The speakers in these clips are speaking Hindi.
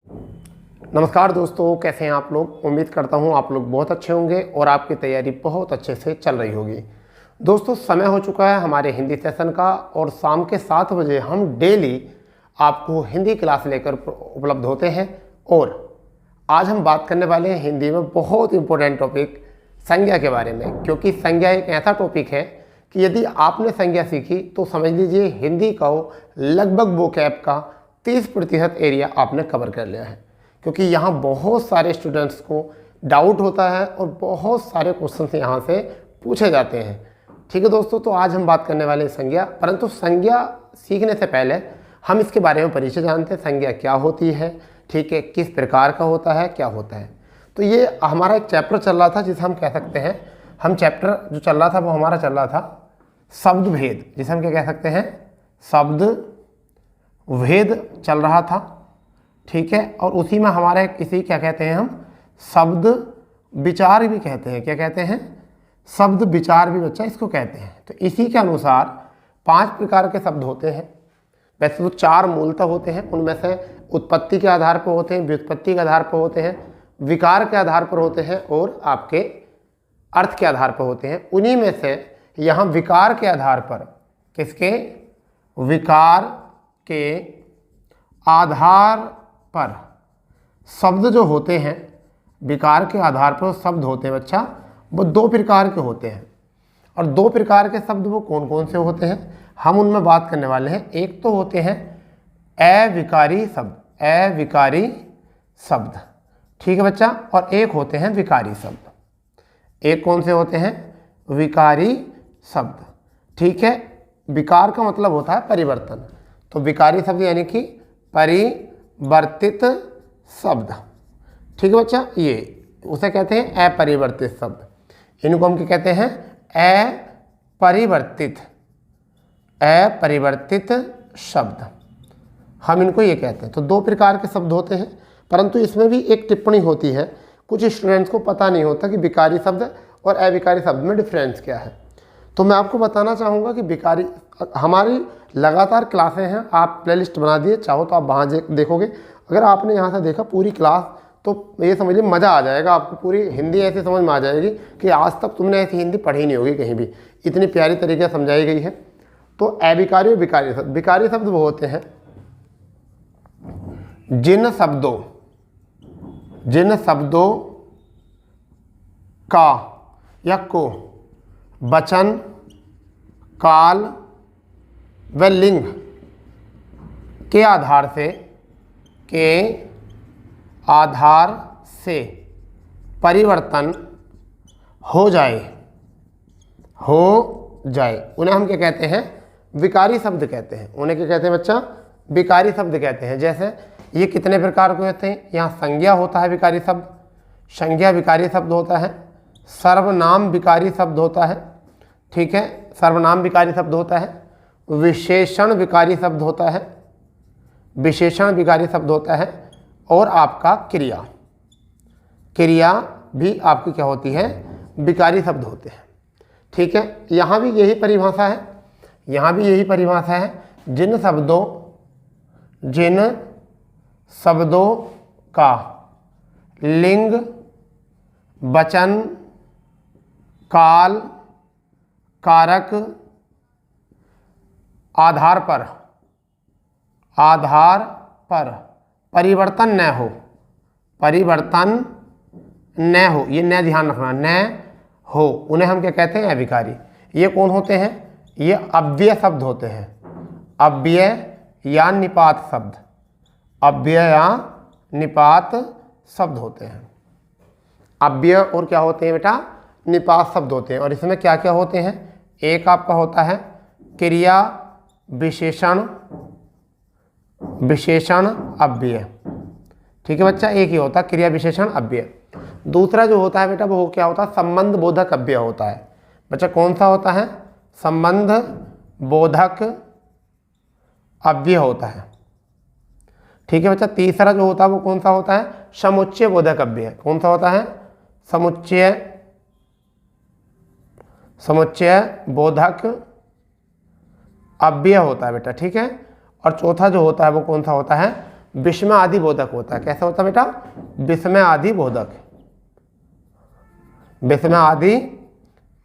नमस्कार दोस्तों, कैसे हैं आप लोग। उम्मीद करता हूं आप लोग बहुत अच्छे होंगे और आपकी तैयारी बहुत अच्छे से चल रही होगी। दोस्तों, समय हो चुका है हमारे हिंदी सेशन का और शाम के 7 बजे हम डेली आपको हिंदी क्लास लेकर उपलब्ध होते हैं। और आज हम बात करने वाले हैं हिंदी में बहुत इंपॉर्टेंट टॉपिक संज्ञा के बारे में, क्योंकि संज्ञा एक ऐसा टॉपिक है कि यदि आपने संज्ञा सीखी तो समझ लीजिए हिंदी का लगभग वोकैब का 30% एरिया आपने कवर कर लिया है। क्योंकि यहाँ बहुत सारे स्टूडेंट्स को डाउट होता है और बहुत सारे क्वेश्चंस यहाँ से पूछे जाते हैं। ठीक है दोस्तों, तो आज हम बात करने वाले हैं संज्ञा। परंतु संज्ञा सीखने से पहले हम इसके बारे में परिचय जानते हैं। संज्ञा क्या होती है, ठीक है, किस प्रकार का होता है, क्या होता है। तो ये हमारा एक चैप्टर चल रहा था जिसे हम कह सकते हैं, हम चैप्टर जो चल रहा था वो हमारा चल रहा था शब्द भेद, जिसे हम क्या कह सकते हैं, शब्द भेद चल रहा था। ठीक है, और उसी में हमारा इसी क्या कहते हैं, हम शब्द विचार भी कहते हैं। क्या कहते हैं, शब्द विचार भी बच्चा इसको कहते हैं। तो इसी के अनुसार 5 प्रकार के शब्द होते हैं। वैसे तो 4 मूलतः होते हैं, उनमें से उत्पत्ति के आधार पर होते हैं, व्युत्पत्ति के आधार पर होते हैं, विकार के आधार पर होते हैं और आपके अर्थ के आधार पर होते हैं। उन्हीं में से यहाँ विकार के आधार पर, किसके, विकार के आधार पर शब्द जो होते हैं, विकार के आधार पर शब्द होते हैं बच्चा, वो 2 प्रकार के होते हैं। और 2 प्रकार के शब्द वो कौन कौन से होते हैं, हम उनमें बात करने वाले हैं। एक तो होते हैं अविकारी शब्द, अविकारी शब्द, ठीक है बच्चा, और एक होते हैं विकारी शब्द। एक कौन से होते हैं, विकारी शब्द, ठीक है। विकार का मतलब होता है परिवर्तन, तो विकारी शब्द यानी कि परिवर्तित शब्द, ठीक है बच्चा। ये उसे कहते हैं अपरिवर्तित शब्द। इनको हम क्या कहते हैं, अपरिवर्तित, अपरिवर्तित शब्द, हम इनको ये कहते हैं। तो 2 प्रकार के शब्द होते हैं, परंतु इसमें भी एक टिप्पणी होती है। कुछ स्टूडेंट्स को पता नहीं होता कि विकारी शब्द और अविकारी शब्द में डिफरेंस क्या है। तो मैं आपको बताना चाहूँगा कि विकारी, हमारी लगातार क्लासें हैं, आप प्लेलिस्ट बना दिए, चाहो तो आप वहाँ देखोगे। अगर आपने यहाँ से देखा पूरी क्लास तो ये समझिए मज़ा आ जाएगा आपको। पूरी हिंदी ऐसी समझ में आ जाएगी कि आज तक तुमने ऐसी हिंदी पढ़ी नहीं होगी कहीं भी, इतनी प्यारी तरीके से समझाई गई है। तो अविकारी और विकारी शब्द, विकारी शब्द वो होते हैं जिन शब्दों का या को वचन, काल व लिंग के आधार से परिवर्तन हो जाए, उन्हें हम क्या कहते हैं, विकारी शब्द कहते हैं। उन्हें क्या कहते हैं बच्चा, विकारी शब्द कहते हैं। जैसे ये कितने प्रकार के होते हैं, यहाँ संज्ञा होता है विकारी शब्द, संज्ञा विकारी शब्द होता है, सर्वनाम विकारी शब्द होता है, ठीक है, सर्वनाम विकारी शब्द होता है, विशेषण विकारी शब्द होता है, विशेषण विकारी शब्द होता है, और आपका क्रिया भी आपकी क्या होती है, विकारी शब्द होते हैं। ठीक है, यहाँ भी यही परिभाषा है, यहाँ भी यही परिभाषा है। जिन शब्दों का लिंग, वचन, काल, कारक आधार पर परिवर्तन न हो, ये न ध्यान रखना, न हो, उन्हें हम क्या कहते हैं, अविकारी। ये कौन होते हैं, ये अव्यय शब्द होते हैं, अव्यय या निपात शब्द, अव्यय या निपात शब्द होते हैं। अव्यय और क्या होते हैं बेटा, निपात शब्द होते हैं। और इसमें क्या क्या होते हैं, एक आपका होता है क्रिया विशेषण अव्यय, ठीक है बच्चा, एक ही होता है क्रिया विशेषण अव्यय। दूसरा जो होता है बेटा वो क्या होता है, संबंध बोधक अव्यय होता है। बच्चा कौन सा होता है, संबंध बोधक अव्यय होता है, ठीक है बच्चा। तीसरा जो होता है वो कौन सा होता है, समुच्चय बोधक अव्यय। कौन सा होता है, समुच्चय बोधक अव्यय होता है बेटा, ठीक है। और चौथा जो होता है वो कौन सा होता है, विस्मय आदि बोधक होता है। कैसा होता है बेटा? विस्मय आदि बोधक, विस्मय आदि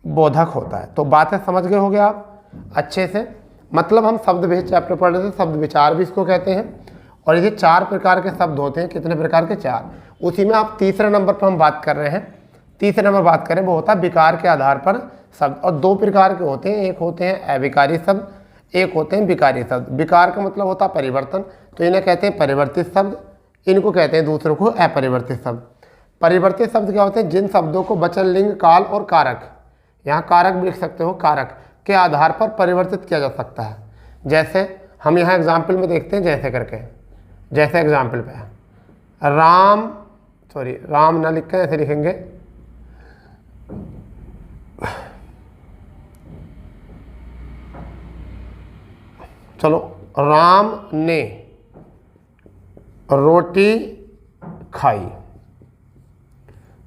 बोधक होता है। तो बातें समझ गए होगे आप अच्छे से। मतलब हम शब्द भेद चैप्टर पढ़ रहे थे, शब्द विचार भी इसको कहते हैं। और ये 4 प्रकार के शब्द होते हैं। कितने प्रकार के? 4। उसी में आप तीसरे नंबर पर हम बात कर रहे हैं। तीसरे नंबर बात करें वो होता है विकार के आधार पर शब्द। और 2 प्रकार के होते हैं, एक होते हैं अविकारी शब्द, एक होते हैं विकारी शब्द। विकार का मतलब होता है परिवर्तन, तो इन्हें कहते हैं परिवर्तित शब्द, इनको कहते हैं दूसरों को अपरिवर्तित शब्द। परिवर्तित शब्द क्या होते हैं? जिन शब्दों को वचन, लिंग, काल और कारक, यहाँ कारक भी लिख सकते हो, कारक के आधार पर परिवर्तित किया जा सकता है। जैसे हम यहाँ एग्जाम्पल में देखते हैं, जैसे करके, जैसे एग्जाम्पल पे राम ना लिख के ऐसे लिखेंगे, चलो, राम ने रोटी खाई,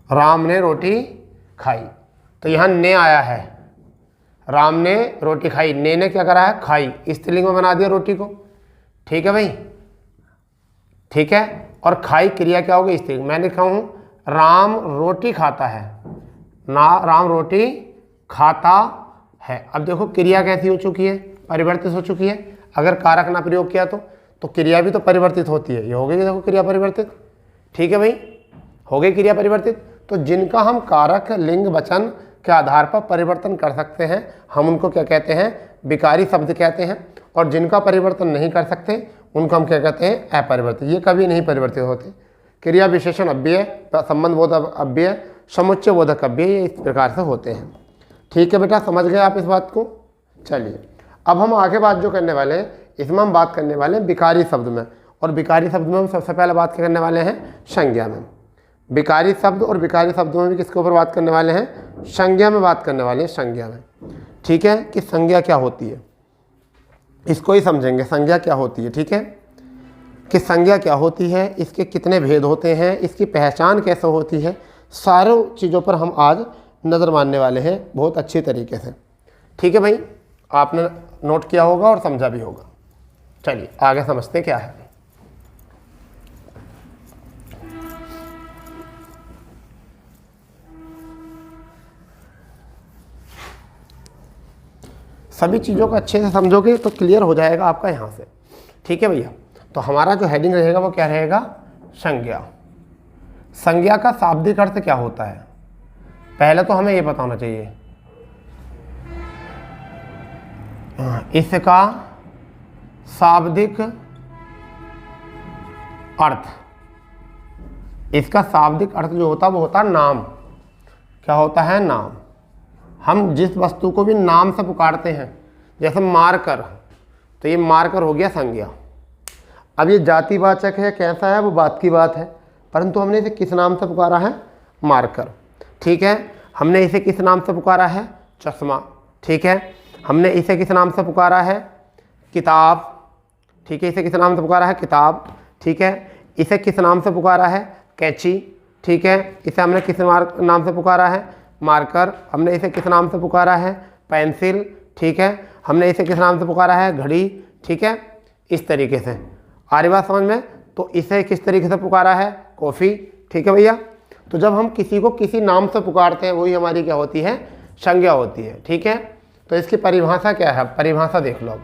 राम ने रोटी खाई। तो यहाँ ने आया है, राम ने रोटी खाई, ने क्या करा है? खाई, स्त्रीलिंग में बना दिया रोटी को। ठीक है भाई, ठीक है। और खाई क्रिया क्या होगी? स्त्रीलिंग। मैं लिखा हूँ राम रोटी खाता है, ना राम रोटी खाता है। अब देखो क्रिया कैसी हो चुकी है? परिवर्तित हो चुकी है। अगर कारक ना प्रयोग किया तो क्रिया भी तो परिवर्तित होती है। ये हो गई देखो क्रिया परिवर्तित। ठीक है भाई, हो गई क्रिया परिवर्तित। तो जिनका हम कारक, लिंग, वचन के आधार पर परिवर्तन कर सकते हैं, हम उनको क्या कहते हैं? विकारी शब्द कहते हैं। और जिनका परिवर्तन नहीं कर सकते, उनको हम क्या कहते हैं? अपरिवर्तित। ये कभी नहीं परिवर्तित होते। क्रिया विशेषण अव्यय, संबंध बोधक अव्यय, समुच्चय बोधक अव्यय, ये इस प्रकार से होते हैं। ठीक है बेटा, समझ गए आप इस बात को? चलिए, अब हम आगे बात जो करने वाले हैं, इसमें हम बात करने वाले हैं विकारी शब्द में। और विकारी शब्द में हम सबसे पहले बात करने वाले हैं संज्ञा में। विकारी शब्द और विकारी शब्दों में भी किसके ऊपर बात करने वाले हैं? संज्ञा में बात करने वाले हैं, संज्ञा में। ठीक है, कि संज्ञा क्या होती है, इसको ही समझेंगे। संज्ञा क्या होती है, ठीक है, कि संज्ञा क्या होती है, इसके कितने भेद होते हैं, इसकी पहचान कैसे होती है, सारों चीज़ों पर हम आज नज़र मारने वाले हैं बहुत अच्छी तरीके से। ठीक है भाई, आपने नोट किया होगा और समझा भी होगा। चलिए आगे समझते क्या है। सभी चीज़ों को अच्छे से समझोगे तो क्लियर हो जाएगा आपका यहाँ से। ठीक है भैया, तो हमारा जो हेडिंग रहेगा वो क्या रहेगा? संज्ञा। संज्ञा का शाब्दिक अर्थ क्या होता है? पहले तो हमें ये पता होना चाहिए इसका शाब्दिक अर्थ। इसका शाब्दिक अर्थ जो होता है वो होता है नाम। क्या होता है? नाम। हम जिस वस्तु को भी नाम से पुकारते हैं, जैसे मारकर, तो ये मारकर हो गया संज्ञा। अब ये जातिवाचक है, कैसा है वो बात की बात है, परंतु हमने इसे किस नाम से पुकारा है? मारकर। ठीक है, हमने इसे किस नाम से पुकारा है? चश्मा। ठीक है, हमने इसे किस नाम से पुकारा है? किताब। ठीक है, इसे किस नाम से पुकारा है? किताब। ठीक है, इसे किस नाम से पुकारा है? कैंची। ठीक है, इसे हमने किस नाम से पुकारा है? मार्कर। हमने इसे किस नाम से पुकारा है? पेंसिल। ठीक है, हमने इसे किस नाम से पुकारा है? घड़ी। ठीक है, इस तरीके से आ रही बात समझ में? तो इसे किस तरीके से पुकारा है? कॉफ़ी। ठीक है भैया, तो जब हम किसी को किसी नाम से पुकारते हैं वही हमारी क्या होती है? संज्ञा होती है। ठीक है, तो इसकी परिभाषा क्या है? परिभाषा देख लो। अब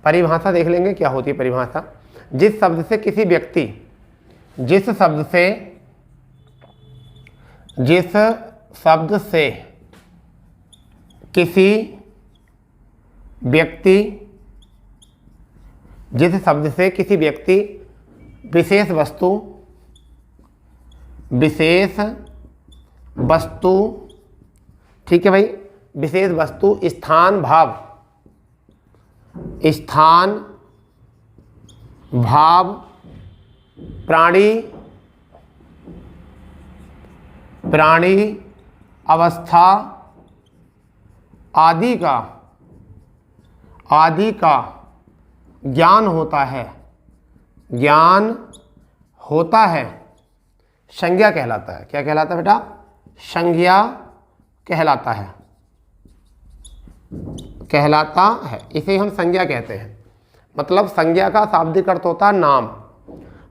परिभाषा देख लेंगे क्या होती है परिभाषा। जिस शब्द से किसी व्यक्ति, जिस शब्द से किसी व्यक्ति, जिस शब्द से किसी व्यक्ति विशेष वस्तु, ठीक है भाई, विशेष वस्तु, स्थान, भाव, प्राणी, अवस्था आदि का ज्ञान होता है, संज्ञा कहलाता है। क्या कहलाता है बेटा? संज्ञा कहलाता है। इसे हम संज्ञा कहते हैं। मतलब संज्ञा का शाब्दिक अर्थ होता है नाम।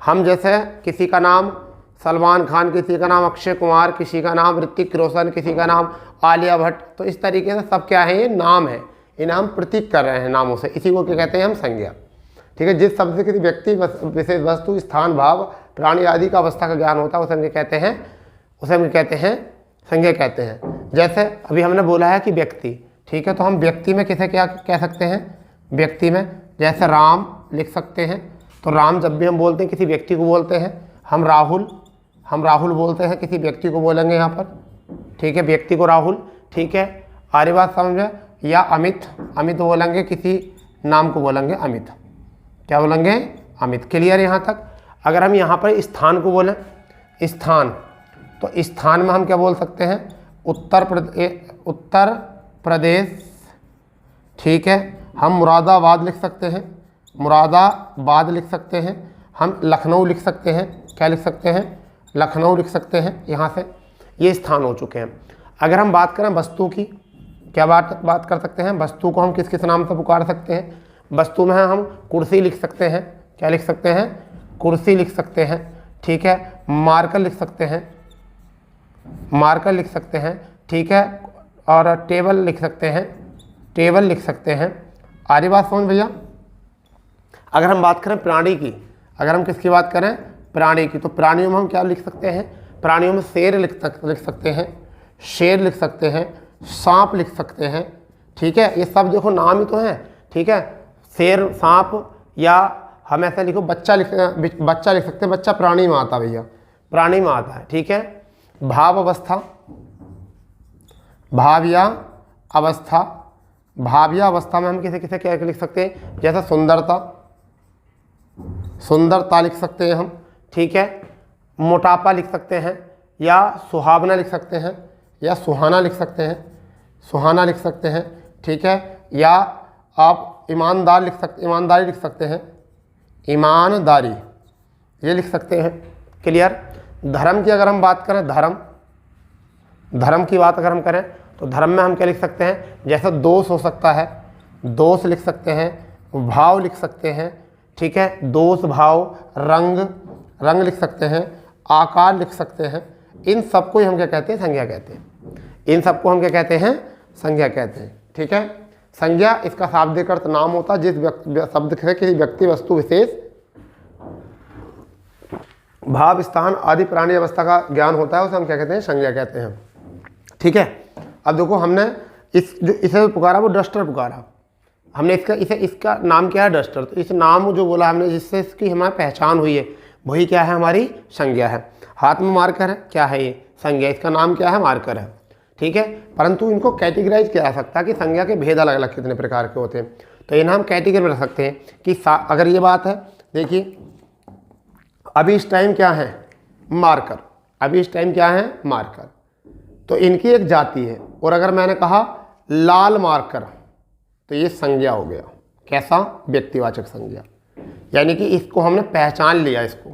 हम जैसे किसी का नाम सलमान खान, किसी का नाम अक्षय कुमार, किसी का नाम ऋतिक रोशन, किसी का नाम आलिया भट्ट, तो इस तरीके से सब क्या है, ये नाम है, इन्हें हम प्रतीक कर रहे हैं नामों से, इसी को क्या कहते हैं हम संज्ञा। ठीक है, जिस शब्द से किसी व्यक्ति विशेष वस्तु स्थान भाव प्राणी आदि का अवस्था का ज्ञान होता है उसे हम कहते हैं, संज्ञा कहते हैं। जैसे अभी हमने बोला है कि व्यक्ति, ठीक है, तो हम व्यक्ति में किसे क्या कह सकते हैं, व्यक्ति में जैसे राम लिख सकते हैं, तो राम जब भी हम बोलते हैं किसी व्यक्ति को बोलते हैं। हम राहुल बोलते हैं, किसी व्यक्ति को बोलेंगे यहाँ पर, ठीक है, व्यक्ति को राहुल, ठीक है, आरी बात समझे। या अमित बोलेंगे, किसी नाम को बोलेंगे अमित, क्या बोलेंगे, अमित। क्लियर यहाँ तक। अगर हम यहाँ पर स्थान को बोलें, स्थान, तो स्थान में हम क्या बोल सकते हैं, उत्तर प्रदेश, ठीक है। हम मुरादाबाद लिख सकते हैं, मुरादाबाद लिख सकते हैं। हम लखनऊ लिख सकते हैं, क्या लिख सकते हैं, लखनऊ लिख सकते हैं। यहाँ से ये स्थान हो चुके हैं। अगर हम बात करें वस्तु की, क्या बात कर सकते हैं, वस्तु को हम किस किस नाम से पुकार सकते हैं। वस्तु में हम कुर्सी लिख सकते हैं, क्या लिख सकते हैं, कुर्सी लिख सकते हैं, ठीक है। मार्कर लिख सकते हैं, मार्कर लिख सकते हैं, ठीक है। और टेबल लिख सकते हैं, टेबल लिख सकते हैं। आरी बात समझ भैया। अगर हम बात करें प्राणी की, अगर हम किसकी बात करें, प्राणी की, तो प्राणियों में हम क्या लिख सकते हैं, प्राणियों में शेर लिख सकते हैं, शेर लिख सकते हैं, सांप लिख सकते हैं, ठीक है। ये सब देखो नाम ही तो हैं, ठीक है। शेर, सांप, या हम ऐसा लिखो बच्चा लिख सकते हैं, बच्चा प्राणी में आता भैया, प्राणी में आता है, ठीक है। भाव अवस्था, भाव्या अवस्था में हम किसे क्या लिख सकते हैं, जैसे सुंदरता लिख सकते हैं हम, ठीक है। मोटापा लिख सकते हैं, या सुहावना लिख सकते हैं, या सुहाना लिख सकते हैं, सुहाना लिख सकते हैं, ठीक है। या आप ईमानदारी लिख सकते हैं, ईमानदारी, ये लिख सकते हैं। क्लियर। धर्म की अगर हम बात करें, धर्म की बात अगर हम करें, तो धर्म में हम क्या लिख सकते हैं, जैसे दोष हो सकता है, दोष लिख सकते हैं, भाव लिख सकते हैं, ठीक है। दोष, भाव, रंग लिख सकते हैं, आकार लिख सकते हैं। इन सबको ही हम क्या कहते हैं, संज्ञा कहते हैं। इन सबको हम क्या कहते हैं, संज्ञा कहते हैं, ठीक है। संज्ञा इसका शाब्दिक अर्थ नाम होता है, जिस शब्द से किसी व्यक्ति वस्तु विशेष भाव स्थान आदि प्राणी अवस्था का ज्ञान होता है, उसे हम क्या कहते हैं, संज्ञा कहते हैं, ठीक है। अब देखो हमने इसे पुकारा, वो डस्टर पुकारा हमने, इसका नाम क्या है, डस्टर। तो इस नाम जो बोला हमने, जिससे इसकी हमारी पहचान हुई है, वही क्या है, हमारी संज्ञा है। हाथ में मार्कर है, क्या है ये, संज्ञा, इसका नाम क्या है, मार्कर है, ठीक है। परंतु इनको कैटेगराइज किया जा सकता है कि संज्ञा के भेद अलग अलग कितने प्रकार के होते हैं, तो इन्हें हम कैटेगरी में रख सकते हैं कि अगर ये बात है, देखिए अभी इस टाइम क्या है, मार्कर, अभी इस टाइम क्या है, मार्कर, तो इनकी एक जाति है। और अगर मैंने कहा लाल मार्कर, तो ये संज्ञा हो गया, कैसा, व्यक्तिवाचक संज्ञा, यानी कि इसको हमने पहचान लिया, इसको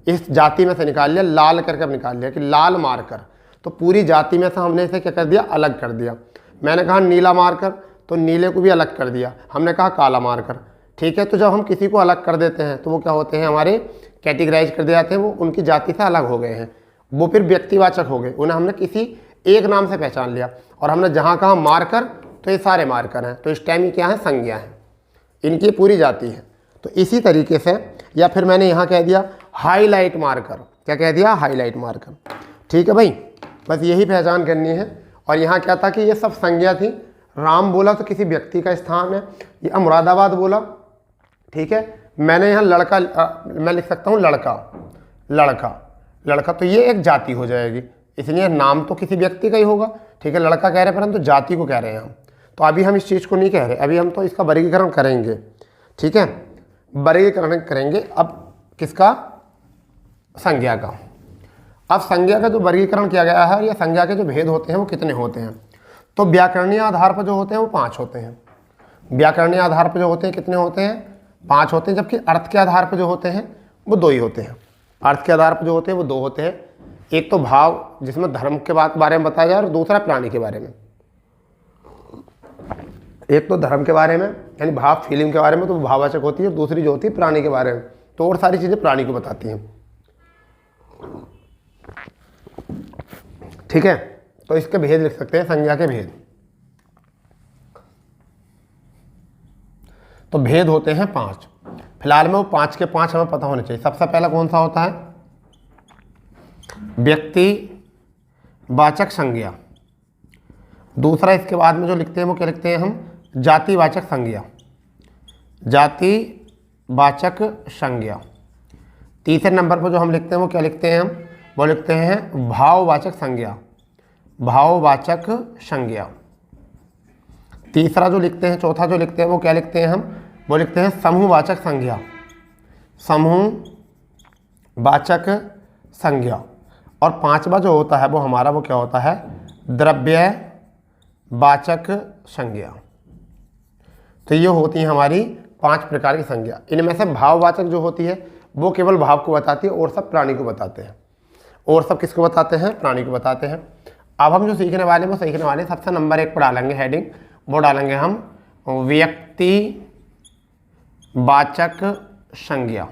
इस जाति में से निकाल लिया, लाल करके निकाल लिया कि लाल मार्कर, तो पूरी जाति में से हमने इसे क्या कर दिया, अलग कर दिया। मैंने कहा नीला मार्कर, तो नीले को भी अलग कर दिया। हमने कहा काला मार्कर, ठीक है। तो जब हम किसी को अलग कर देते हैं तो वो क्या होते हैं, हमारे कैटेगराइज कर दिए जाते हैं, वो उनकी जाति से अलग हो गए हैं, वो फिर व्यक्तिवाचक हो गए, उन्हें हमने किसी एक नाम से पहचान लिया। और हमने जहाँ कहा मार्कर, तो ये सारे मार्कर हैं, तो इस टाइम ये क्या है, संज्ञा है, इनकी पूरी जाति है। तो इसी तरीके से, या फिर मैंने यहाँ कह दिया हाईलाइट मार्कर, क्या कह दिया, हाईलाइट मार्कर, ठीक है भाई। बस यही पहचान करनी है। और यहाँ क्या था कि ये सब संज्ञा थी। राम बोला तो किसी व्यक्ति का स्थान है, या मुरादाबाद बोला, ठीक है। मैंने यहाँ लड़का, मैं लिख सकता हूँ लड़का, तो ये एक जाति हो जाएगी, इसलिए नाम तो किसी व्यक्ति का ही होगा, ठीक है। लड़का कह रहे हैं, परंतु जाति को कह रहे हैं हम, तो अभी हम इस चीज़ को नहीं कह रहे, अभी हम तो इसका वर्गीकरण करेंगे, ठीक है। वर्गीकरण करेंगे अब किसका, संज्ञा का। अब संज्ञा का जो वर्गीकरण किया गया है, या संज्ञा के जो भेद होते हैं वो कितने होते हैं, तो व्याकरणीय आधार पर जो होते हैं वो 5 होते हैं। व्याकरणीय आधार पर जो होते हैं कितने होते हैं, 5 होते हैं। जबकि अर्थ के आधार पर जो होते हैं वो 2 ही होते हैं। अर्थ के आधार पर जो होते हैं वो 2 होते हैं। एक तो भाव, जिसमें धर्म के बारे में बताया जाए, और दूसरा प्राणी के बारे में। एक तो धर्म के बारे में, यानी भाव फीलिंग के बारे में, तो भाववाचक होती है। दूसरी जो होती है प्राणी के बारे में, तो और सारी चीज़ें प्राणी को बताती हैं। ठीक है, तो इसके भेद लिख सकते हैं, संज्ञा के भेद। तो भेद होते हैं 5। फिलहाल में वो 5 के 5 हमें पता होने चाहिए। सबसे पहला कौन सा होता है? व्यक्ति वाचक संज्ञा। दूसरा इसके बाद में जो लिखते हैं वो क्या लिखते हैं हम? जातिवाचक संज्ञा। जातिवाचक संज्ञा। तीसरे नंबर पर जो हम लिखते हैं वो क्या लिखते हैं हम? वो लिखते हैं भाववाचक संज्ञा। भाववाचक संज्ञा। तीसरा जो लिखते हैं, चौथा जो लिखते हैं वो क्या लिखते हैं हम? वो लिखते हैं समूहवाचक संज्ञा। समूहवाचक संज्ञा। और पांचवा जो होता है वो हमारा वो क्या होता है? द्रव्यवाचक संज्ञा। तो ये होती है हमारी 5 प्रकार की संज्ञा। इनमें से भाववाचक जो होती है वो केवल भाव को बताती है और सब प्राणी को बताते हैं। और सब किसको बताते हैं? प्राणी को बताते हैं। अब हम जो सीखने वाले हैं वो सीखने वाले हैं, सबसे नंबर 1 पर डालेंगे हेडिंग, वो डालेंगे हम व्यक्तिवाचक संज्ञा।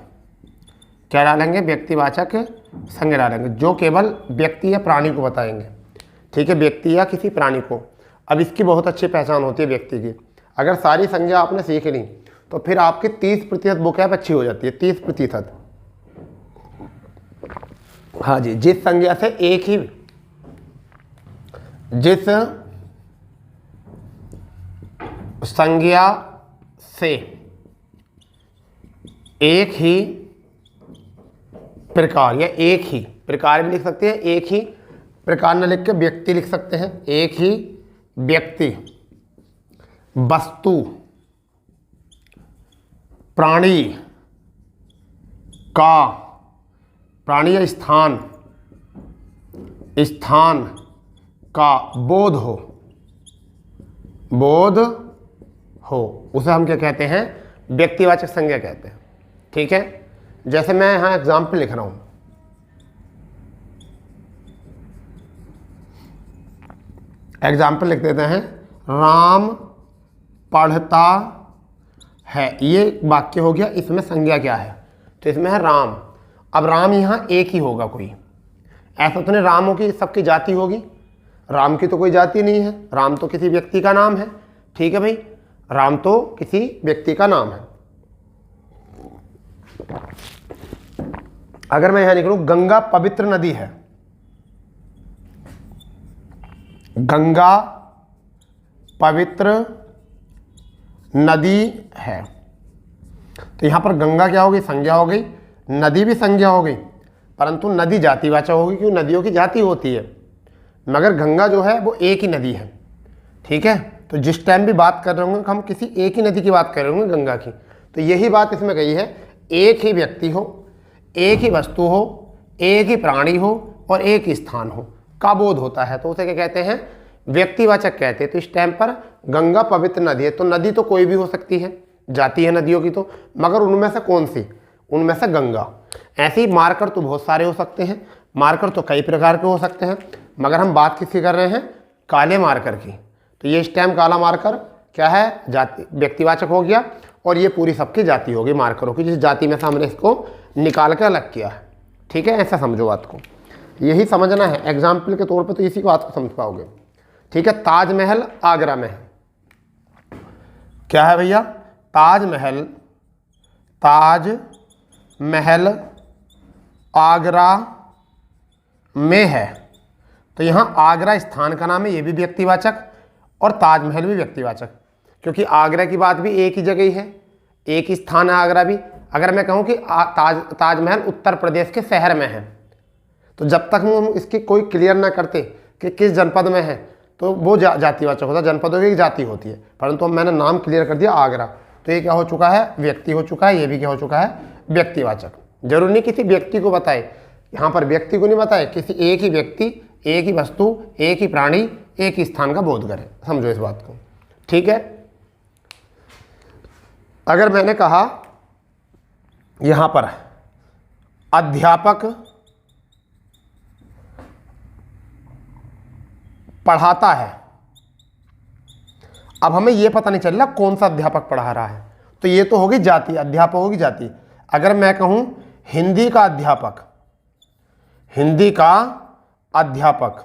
क्या डालेंगे? व्यक्तिवाचक संज्ञा डालेंगे, जो केवल व्यक्ति या प्राणी को बताएंगे। ठीक है, व्यक्ति या किसी प्राणी को। अब इसकी बहुत अच्छी पहचान होती है व्यक्ति की। अगर सारी संज्ञा आपने सीख ली तो फिर आपकी 30% वोकैब अच्छी हो जाती है। 30%। हाँ जी, जिस संज्ञा से एक ही प्रकार, या एक ही प्रकार भी लिख सकते हैं, एक ही प्रकार न लिख के व्यक्ति लिख सकते हैं। एक ही व्यक्ति, वस्तु, प्राणी का, प्राणी या स्थान का बोध हो, उसे हम क्या कहते हैं? व्यक्तिवाचक संज्ञा कहते हैं। ठीक है, जैसे मैं यहाँ एग्जाम्पल लिख रहा हूँ। एग्जाम्पल लिख देते हैं, राम पढ़ता है। ये वाक्य हो गया, इसमें संज्ञा क्या है? तो इसमें है राम। अब राम यहाँ एक ही होगा कोई, ऐसा तो नहीं रामों की सबकी जाति होगी। राम की तो कोई जाति नहीं है, राम तो किसी व्यक्ति का नाम है। ठीक है भाई, राम तो किसी व्यक्ति का नाम है। अगर मैं यहां निकलूं, गंगा पवित्र नदी है। गंगा पवित्र नदी है, तो यहां पर गंगा क्या हो गई? संज्ञा हो गई। नदी भी संज्ञा हो गई, परंतु नदी जातिवाचक होगी, क्योंकि नदियों की जाति होती है। मगर गंगा जो है वो एक ही नदी है। ठीक है, तो जिस टाइम भी बात कर रहे होंगे हम किसी एक ही नदी की बात कर रहे होंगे, गंगा की। तो यही बात इसमें कही है, एक ही व्यक्ति हो, एक ही वस्तु हो, एक ही प्राणी हो और एक ही स्थान हो का बोध होता है, तो उसे क्या कहते हैं? व्यक्तिवाचक कहते हैं। तो इस टाइम पर गंगा पवित्र नदी है, तो नदी तो कोई भी हो सकती है, जाति है नदियों की तो, मगर उनमें से कौन सी? उनमें से गंगा। ऐसे ही मार्कर तो बहुत सारे हो सकते हैं, मार्कर तो कई प्रकार के हो सकते हैं, मगर हम बात किसकी कर रहे हैं? काले मार्कर की। तो ये इस टाइम काला मार्कर क्या है? जाति, व्यक्तिवाचक हो गया, और ये पूरी सबकी जाति होगी मार्करों की, जिस जाति में से हमने इसको निकाल कर अलग किया है। ठीक है, ऐसा समझो बात को, यही समझना है एग्जाम्पल के तौर पे, तो इसी बात को समझ पाओगे। ठीक है, ताजमहल आगरा में है। क्या है भैया? ताजमहल आगरा में है। तो यहाँ आगरा स्थान का नाम है, ये भी व्यक्तिवाचक, और ताजमहल भी व्यक्तिवाचक, क्योंकि आगरा की बात भी एक ही जगह है, एक ही स्थान है आगरा भी। अगर मैं कहूँ कि ताजमहल उत्तर प्रदेश के शहर में है, तो जब तक हम इसकी कोई क्लियर ना करते कि किस जनपद में है, तो वो जातिवाचक होता है। जनपदों की एक जाति होती है, परंतु मैंने नाम क्लियर कर दिया आगरा, तो ये क्या हो चुका है? व्यक्ति हो चुका है। ये भी क्या हो चुका है? व्यक्तिवाचक। जरूरी नहीं किसी व्यक्ति को बताए, यहाँ पर व्यक्ति को नहीं बताए, किसी एक ही व्यक्ति, एक ही वस्तु, एक ही प्राणी, एक ही स्थान का बोध करे। समझो इस बात को। ठीक है, अगर मैंने कहा यहाँ पर अध्यापक पढ़ाता है, अब हमें यह पता नहीं चल रहा कौन सा अध्यापक पढ़ा रहा है, तो ये तो होगी जाति, अध्यापक होगी जाति। अगर मैं कहूँ हिंदी का अध्यापक, हिंदी का अध्यापक,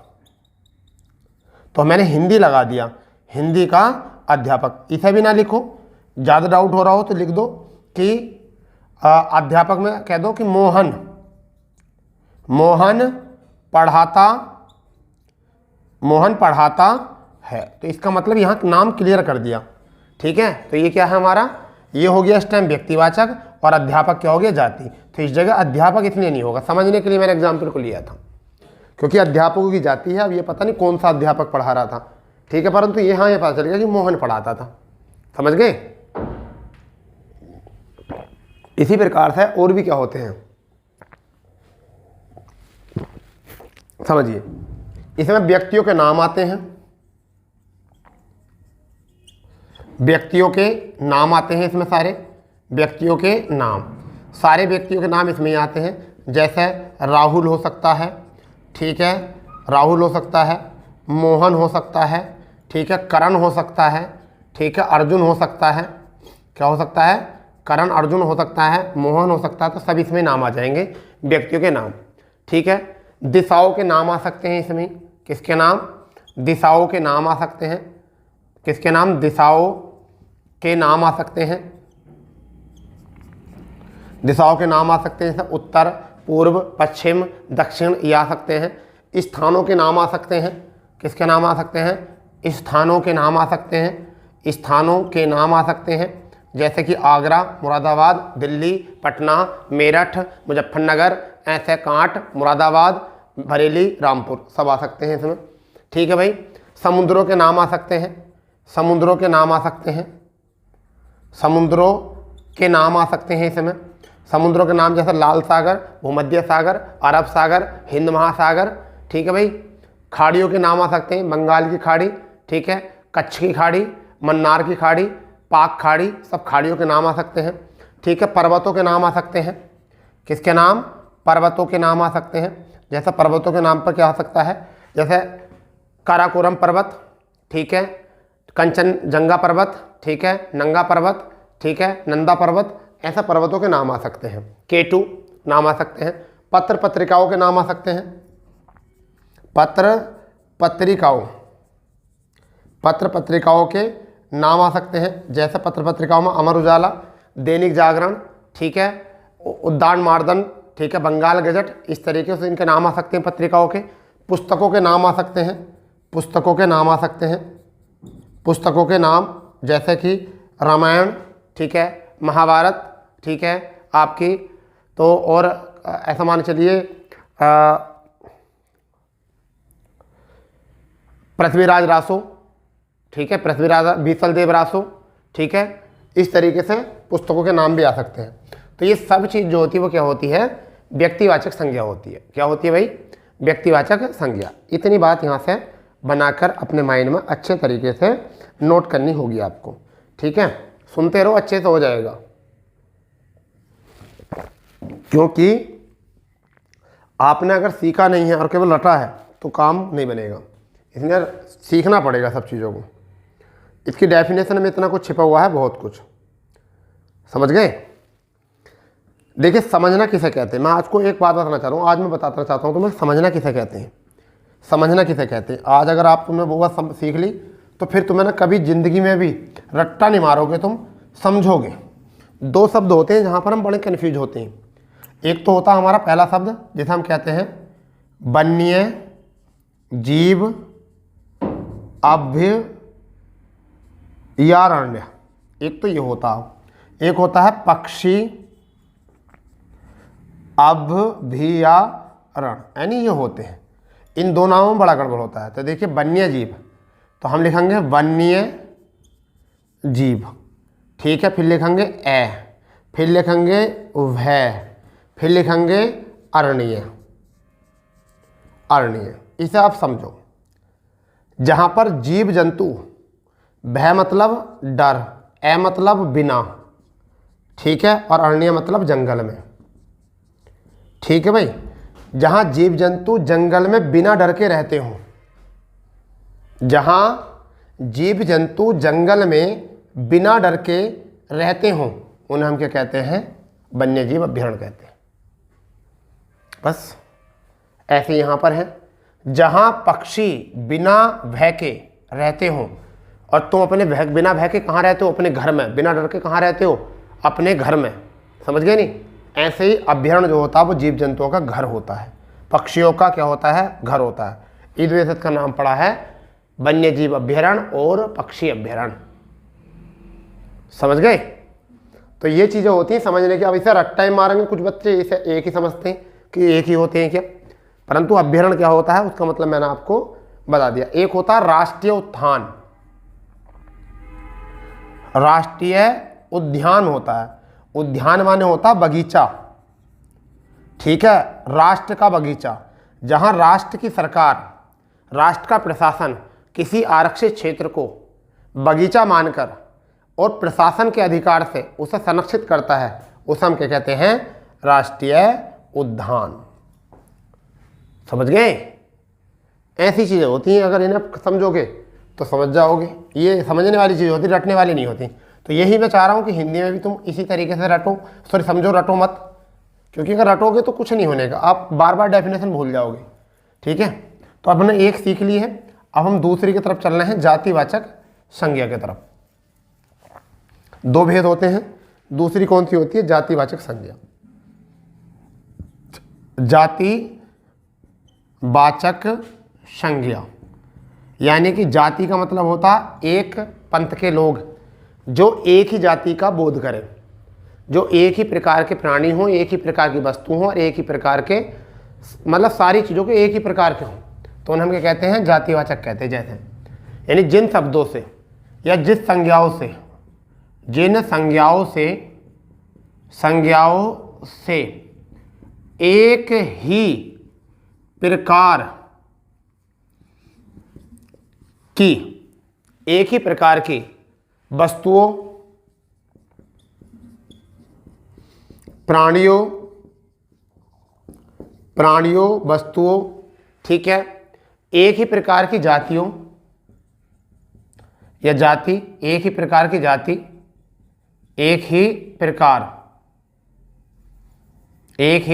तो मैंने हिंदी लगा दिया, हिंदी का अध्यापक। इसे भी ना लिखो, ज़्यादा डाउट हो रहा हो तो लिख दो कि अध्यापक में कह दो कि मोहन, मोहन पढ़ाता, मोहन पढ़ाता है। तो इसका मतलब यहाँ नाम क्लियर कर दिया, ठीक है। तो ये क्या है हमारा, ये हो गया इस टाइम व्यक्तिवाचक, और अध्यापक क्या हो गया, जाति। तो इस जगह अध्यापक इसलिए नहीं होगा, समझने के लिए मैंने एग्जाम्पल को लिया था, क्योंकि अध्यापकों की जाति है। अब ये पता नहीं कौन सा अध्यापक पढ़ा रहा था, ठीक है, परंतु यहाँ ये पता चल गया कि मोहन पढ़ाता था। समझ गए। इसी प्रकार से और भी क्या होते हैं, समझिए। इसमें व्यक्तियों के नाम आते हैं, व्यक्तियों के नाम आते हैं इसमें, सारे व्यक्तियों के नाम, सारे व्यक्तियों के नाम इसमें आते हैं। जैसे राहुल हो सकता है, ठीक है, राहुल हो सकता है, मोहन हो सकता है, ठीक है, करण हो सकता है, ठीक है, अर्जुन हो सकता है, क्या हो सकता है, करण अर्जुन हो सकता है, मोहन हो सकता है। तो सब इसमें नाम आ जाएंगे, व्यक्तियों के नाम, ठीक है। दिशाओं के नाम आ सकते हैं इसमें, किसके नाम, दिशाओं के नाम आ सकते हैं, किसके नाम, दिशाओं के नाम आ सकते हैं, दिशाओं के नाम आ सकते हैं। जैसे उत्तर, पूर्व, पश्चिम, दक्षिण, ये आ सकते हैं। स्थानों के नाम आ सकते हैं, किसके नाम आ सकते हैं, स्थानों के नाम आ सकते हैं, स्थानों के नाम आ सकते हैं। जैसे कि आगरा, मुरादाबाद, दिल्ली, पटना, मेरठ, मुजफ्फरनगर, ऐसे कांट, मुरादाबाद, बरेली, रामपुर, सब आ सकते हैं इसमें, ठीक है भाई। समुद्रों के नाम आ सकते हैं, समुद्रों के नाम आ सकते हैं, समुद्रों के नाम आ सकते हैं इसमें। समुद्रों के नाम जैसे लाल सागर, भूमध्य सागर, अरब सागर, हिंद महासागर, ठीक है भाई। खाड़ियों के नाम आ सकते हैं, बंगाल की खाड़ी, ठीक है, कच्छ की खाड़ी, मन्नार की खाड़ी, पाक खाड़ी, सब खाड़ियों के नाम आ सकते हैं, ठीक है। पर्वतों के नाम आ सकते हैं, किसके नाम, पर्वतों के नाम आ सकते हैं। जैसे पर्वतों के नाम पर क्या आ सकता है, जैसे काराकोरम पर्वत, ठीक है, कंचनजंगा पर्वत, ठीक है, नंगा पर्वत, ठीक है, नंदा पर्वत, ऐसा पर्वतों के नाम आ सकते हैं। केटू नाम आ सकते हैं। पत्र पत्रिकाओं के नाम आ सकते हैं, पत्र पत्रिकाओं, पत्र पत्रिकाओं के नाम आ सकते हैं। जैसे पत्र पत्रिकाओं में अमर उजाला, दैनिक जागरण, ठीक है, उद्यान मार्दन, ठीक है, बंगाल गजट, इस तरीके से इनके नाम आ सकते हैं पत्रिकाओं के। पुस्तकों के नाम आ सकते हैं, पुस्तकों के नाम आ सकते हैं, पुस्तकों के नाम जैसे कि रामायण, ठीक है, महाभारत, ठीक है, आपकी तो और ऐसा मान चलिए पृथ्वीराज रासो, ठीक है, पृथ्वीराज बीसल देव रासो, ठीक है, इस तरीके से पुस्तकों के नाम भी आ सकते हैं। तो ये सब चीज़ जो होती है वो क्या होती है, व्यक्तिवाचक संज्ञा होती है। क्या होती है भाई, व्यक्तिवाचक संज्ञा। इतनी बात यहाँ से बनाकर अपने माइंड में अच्छे तरीके से नोट करनी होगी आपको, ठीक है। सुनते रहो, अच्छे से हो जाएगा, क्योंकि आपने अगर सीखा नहीं है और केवल रटा है तो काम नहीं बनेगा, इसलिए सीखना पड़ेगा सब चीज़ों को। इसकी डेफिनेशन में इतना कुछ छिपा हुआ है, बहुत कुछ, समझ गए। देखिए समझना किसे कहते हैं, मैं आज को एक बात बताना चाह रहा हूँ, आज मैं बताना चाहता हूँ तुम्हें समझना किसे कहते हैं, समझना किसे कहते हैं। आज अगर आप तुमने वो बात सीख ली तो फिर तुम्हें ना कभी ज़िंदगी में भी रट्टा नहीं मारोगे, तुम समझोगे। दो शब्द होते हैं जहाँ पर हम बड़े कन्फ्यूज होते हैं। एक तो होता है हमारा पहला शब्द जिसे हम कहते हैं वन्य जीव अभयारण्य, एक तो ये होता है। एक होता है पक्षी अभयारण्य, यानी ये होते हैं। इन दो नामों में बड़ा गड़बड़ होता है। तो देखिए वन्य जीव, तो हम लिखेंगे वन्य जीव, ठीक है, फिर लिखेंगे फिर लिखेंगे भय, फिर लिखेंगे अरण्य, अरण्य। इसे आप समझो, जहाँ पर जीव जंतु, भय मतलब डर, ए मतलब बिना, ठीक है, और अरण्य मतलब जंगल में, ठीक है भाई। जहाँ जीव जंतु जंगल में बिना डर के रहते हों, जहाँ जीव जंतु जंगल में बिना डर के रहते हों, उन्हें हम क्या कहते हैं, वन्य जीव अभ्यारण्य कहते हैं। बस ऐसे यहाँ पर है, जहाँ पक्षी बिना भय के रहते हो, और तुम अपने बिना भय के कहाँ रहते हो? अपने घर में। बिना डर के कहाँ रहते हो? अपने घर में। समझ गए नहीं? ऐसे ही अभ्यारण्य जो होता है वो जीव जंतुओं का घर होता है, पक्षियों का क्या होता है? घर होता है। इस वजह से का नाम पड़ा है वन्य जीव अभ्यारण्य और पक्षी अभ्यारण्य। समझ गए? तो ये चीज़ें होती हैं समझने की। अब इसे रट्टा ही मारेंगे कुछ बच्चे, इसे एक ही समझते हैं कि एक ही होते हैं क्या, परंतु अभ्यारण्य क्या होता है उसका मतलब मैंने आपको बता दिया। एक होता है राष्ट्रीय उद्यान, राष्ट्रीय उद्यान होता है। उद्यान माने होता है बगीचा, ठीक है, राष्ट्र का बगीचा, जहां राष्ट्र की सरकार, राष्ट्र का प्रशासन किसी आरक्षित क्षेत्र को बगीचा मानकर और प्रशासन के अधिकार से उसे संरक्षित करता है, उसे हम क्या कहते हैं? राष्ट्रीय उद्यान। समझ गए? ऐसी चीज़ें होती हैं, अगर इन्हें समझोगे तो समझ जाओगे। ये समझने वाली चीज़ होती, रटने वाली नहीं होती। तो यही मैं चाह रहा हूँ कि हिंदी में भी तुम इसी तरीके से रटो, सॉरी समझो, रटो मत, क्योंकि अगर रटोगे तो कुछ नहीं होने का, आप बार बार डेफिनेशन भूल जाओगे। ठीक है, तो अब हमने एक सीख ली है, अब हम दूसरी की तरफ चलना है, जातिवाचक संज्ञा की तरफ। दो भेद होते हैं, दूसरी कौन सी होती है? जातिवाचक संज्ञा। जातिवाचक संज्ञा यानी कि जाति का मतलब होता एक पंथ के लोग जो एक ही जाति का बोध करें, जो एक ही प्रकार के प्राणी हों, एक ही प्रकार की वस्तु हों और एक ही प्रकार के, मतलब सारी चीज़ों के एक ही प्रकार के हों, तो उन्हें हम क्या कहते हैं? जातिवाचक कहते हैं। जैसे यानी जिन शब्दों से या जिस संज्ञाओं से, जिन संज्ञाओं से एक ही प्रकार की, एक ही प्रकार की वस्तुओं, प्राणियों, वस्तुओं, ठीक है, एक ही प्रकार की जातियों या जाति, एक ही प्रकार की जाति, एक ही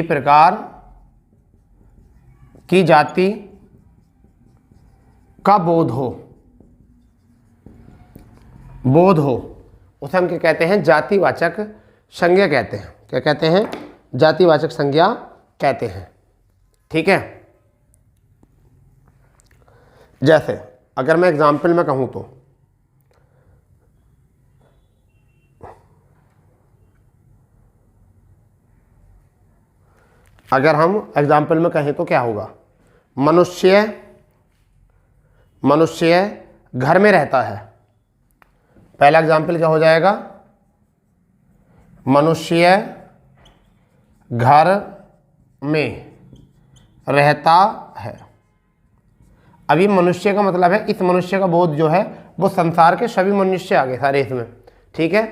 प्रकार की जाति का बोध हो, उसे हम क्या कहते हैं? जातिवाचक संज्ञा कहते हैं। क्या कहते हैं? जातिवाचक संज्ञा कहते हैं। ठीक है, जैसे अगर मैं एग्जाम्पल में कहूं तो अगर हम एग्जाम्पल में कहें तो क्या होगा? मनुष्य घर में रहता है। पहला एग्जाम्पल क्या हो जाएगा? मनुष्य घर में रहता है। अभी मनुष्य का मतलब है, इस मनुष्य का बोध जो है वो संसार के सभी मनुष्य आ गए सारे इसमें। ठीक है,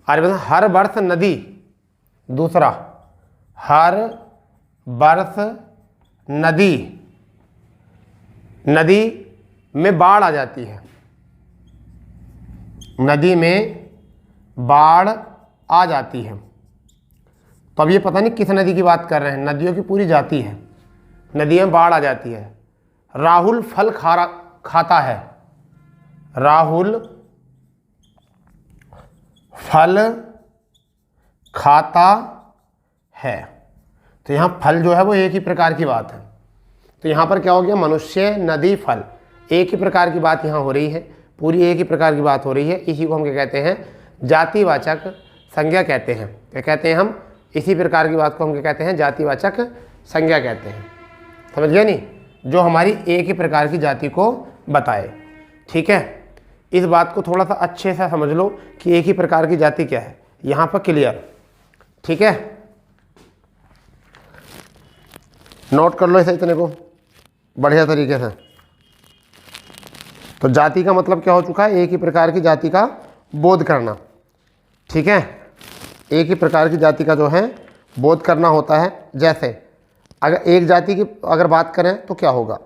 और हर वर्ष नदी, दूसरा हर वर्ष नदी में बाढ़ आ जाती है, नदी में बाढ़ आ जाती है। तो अब ये पता नहीं किस नदी की बात कर रहे हैं, नदियों की पूरी जाती है, नदी में बाढ़ आ जाती है। राहुल फल खाता है, राहुल फल खाता है। तो यहाँ फल जो है वो एक ही प्रकार की बात है। तो यहाँ पर क्या हो गया? मनुष्य, नदी, फल, एक ही प्रकार की बात यहाँ हो रही है, पूरी एक ही प्रकार की बात हो रही है। इसी को हम क्या कहते हैं? जातिवाचक संज्ञा कहते हैं। क्या कहते हैं हम? इसी प्रकार की बात को हम क्या कहते हैं? जातिवाचक संज्ञा कहते हैं। समझ गया नहीं? जो हमारी एक ही प्रकार की जाति को बताए। ठीक है, इस बात को थोड़ा सा अच्छे से समझ लो कि एक ही प्रकार की जाति क्या है, यहाँ पर क्लियर। ठीक है, नोट कर लो इसे, इतने को बढ़िया तरीके से। तो जाति का मतलब क्या हो चुका है? एक ही प्रकार की जाति का बोध करना। ठीक है, एक ही प्रकार की जाति का जो है बोध करना होता है। जैसे अगर एक जाति की अगर बात करें तो क्या होगा?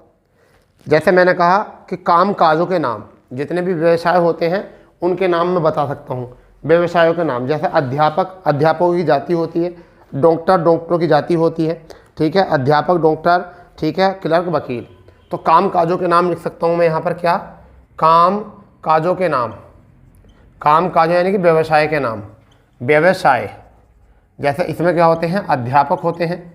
जैसे मैंने कहा कि काम काजों के नाम, जितने भी व्यवसाय होते हैं उनके नाम मैं बता सकता हूँ। व्यवसायों के नाम, जैसे अध्यापक अध्यापकों की जाति होती है, डॉक्टर डॉक्टरों की जाति होती है, ठीक है, अध्यापक डॉक्टर, ठीक है, क्लर्क वकील। तो काम काजों के नाम लिख सकता हूँ मैं यहाँ पर, क्या, काम काजों के नाम, काम काजों यानी कि व्यवसाय के नाम, व्यवसाय। जैसे इसमें क्या होते हैं, अध्यापक होते हैं,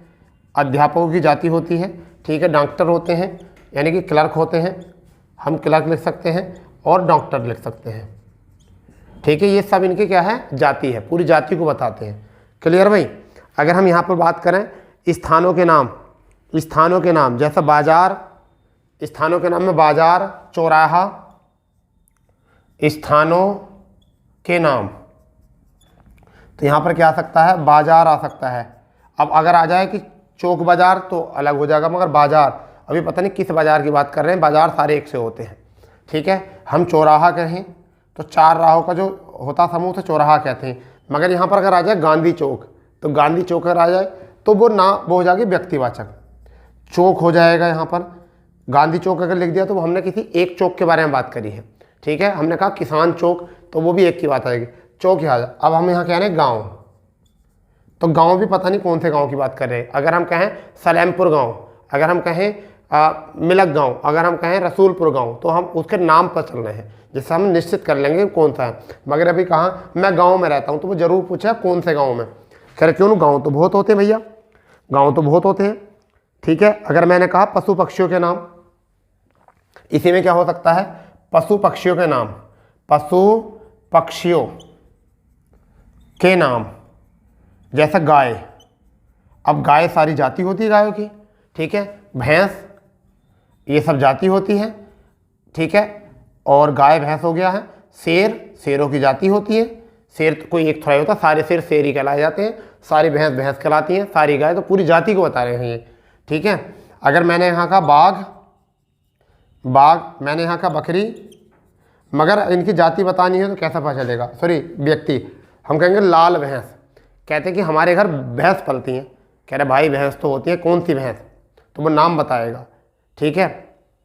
अध्यापकों की जाति होती है, ठीक है, डॉक्टर होते हैं यानी कि क्लर्क होते हैं, हम क्लर्क लिख सकते हैं, और डॉक्टर लिख सकते हैं, ठीक है। ये सब इनके क्या है, जाति है, पूरी जाति को बताते हैं। क्लियर भाई। अगर हम यहाँ पर बात करें स्थानों के नाम, स्थानों के नाम जैसे बाजार, स्थानों के नाम में बाजार, चौराहा, स्थानों के नाम, तो यहाँ पर क्या आ सकता है, बाजार आ सकता है। अब अगर आ जाए कि चौक बाजार तो अलग हो जाएगा, मगर बाजार, अभी पता नहीं किस बाजार की बात कर रहे हैं, बाजार सारे एक से होते हैं, ठीक है। हम चौराहा कहें तो 4 राहों का जो होता समूह तो चौराहा कहते हैं, मगर यहाँ पर अगर आ जाए गांधी चौक, तो गांधी चौक अगर आ जाए तो वो हो जाएगी व्यक्तिवाचक, चौक हो जाएगा। यहाँ पर गांधी चौक अगर लिख दिया तो हमने किसी एक चौक के बारे में बात करी है, ठीक है। हमने कहा किसान चौक, तो वो भी एक की बात आएगी, चौक यहाँ। अब हम यहाँ कह रहे हैं गाँव, तो गांव भी पता नहीं कौन से गांव की बात कर रहे हैं। अगर हम कहें सलेमपुर गांव, अगर हम कहें मिलक गांव, अगर हम कहें रसूलपुर गांव, तो हम उसके नाम पर चल रहे हैं, जिससे हम निश्चित कर लेंगे कौन सा है। मगर अभी कहा मैं गांव में रहता हूं, तो वो जरूर पूछा कौन से गांव में। खैर क्यों, गांव तो बहुत होते हैं भैया, गांव तो बहुत होते हैं, ठीक है। अगर मैंने कहा पशु पक्षियों के नाम, इसी में क्या हो सकता है, पशु पक्षियों के नाम, पशु पक्षियों के नाम, जैसा गाय। अब गाय सारी जाति होती है गायों की, ठीक है, भैंस ये सब जाति होती है, ठीक है, और गाय भैंस हो गया है। शेर, शेरों की जाति होती है, शेर तो कोई एक थोड़ा ही होता, सारे शेर शेर ही कहलाए जाते हैं, सारी भैंस भैंस कहलाती हैं, सारी गाय, तो पूरी जाति को बता रहे हैं ये, ठीक है। अगर मैंने यहाँ का बाघ, बाघ, मैंने यहाँ का बकरी, मगर इनकी जाति बतानी है तो कैसा पता चलेगा, सॉरी व्यक्ति, हम कहेंगे लाल भैंस। कहते हैं कि हमारे घर भैंस पलती हैं, कह रहे भाई भैंस तो होती है, कौन सी भैंस, तो वो नाम बताएगा, ठीक है,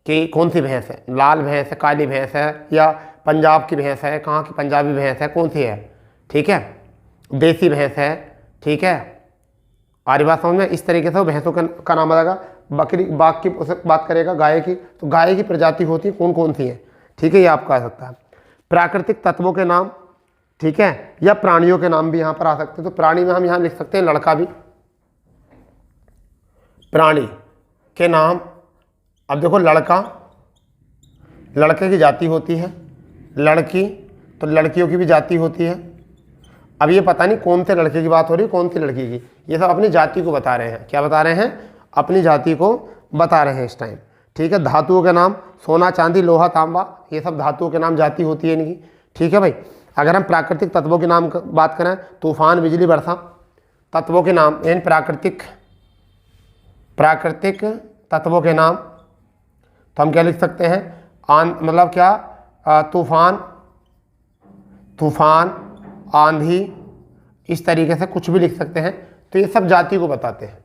कि कौन सी भैंस है, लाल भैंस है, काली भैंस है, या पंजाब की भैंस है, कहाँ की पंजाबी भैंस है, कौन सी है, ठीक है, देसी भैंस है, ठीक है। आरी बात समझ में, इस तरीके से वो भैंसों का नाम बताएगा। बकरी, बाघ की बात करेगा, गाय की, तो गाय की प्रजाति होती है कौन कौन सी है, ठीक है, ये आपका आ सकता है। प्राकृतिक तत्वों के नाम, ठीक है, या प्राणियों के नाम भी यहाँ पर आ सकते हैं। तो प्राणी में हम यहाँ लिख सकते हैं लड़का भी, प्राणी के नाम। अब देखो लड़का, लड़के की जाति होती है, लड़की, तो लड़कियों की भी जाति होती है। अब ये पता नहीं कौन से लड़के की बात हो रही है, कौन सी लड़की की, ये सब अपनी जाति को बता रहे हैं। क्या बता रहे हैं, अपनी जाति को बता रहे हैं इस टाइम, ठीक है। धातुओं के नाम, सोना चांदी लोहा तांबा, ये सब धातुओं के नाम, जाति होती है इनकी, ठीक है भाई। अगर हम प्राकृतिक तत्वों के नाम बात करें, तूफान, बिजली, वर्षा, तत्वों के नाम, इन प्राकृतिक तत्वों के नाम, तो हम क्या लिख सकते हैं, मतलब क्या, तूफान, तूफान, आंधी, इस तरीके से कुछ भी लिख सकते हैं। तो ये सब जाति को बताते हैं,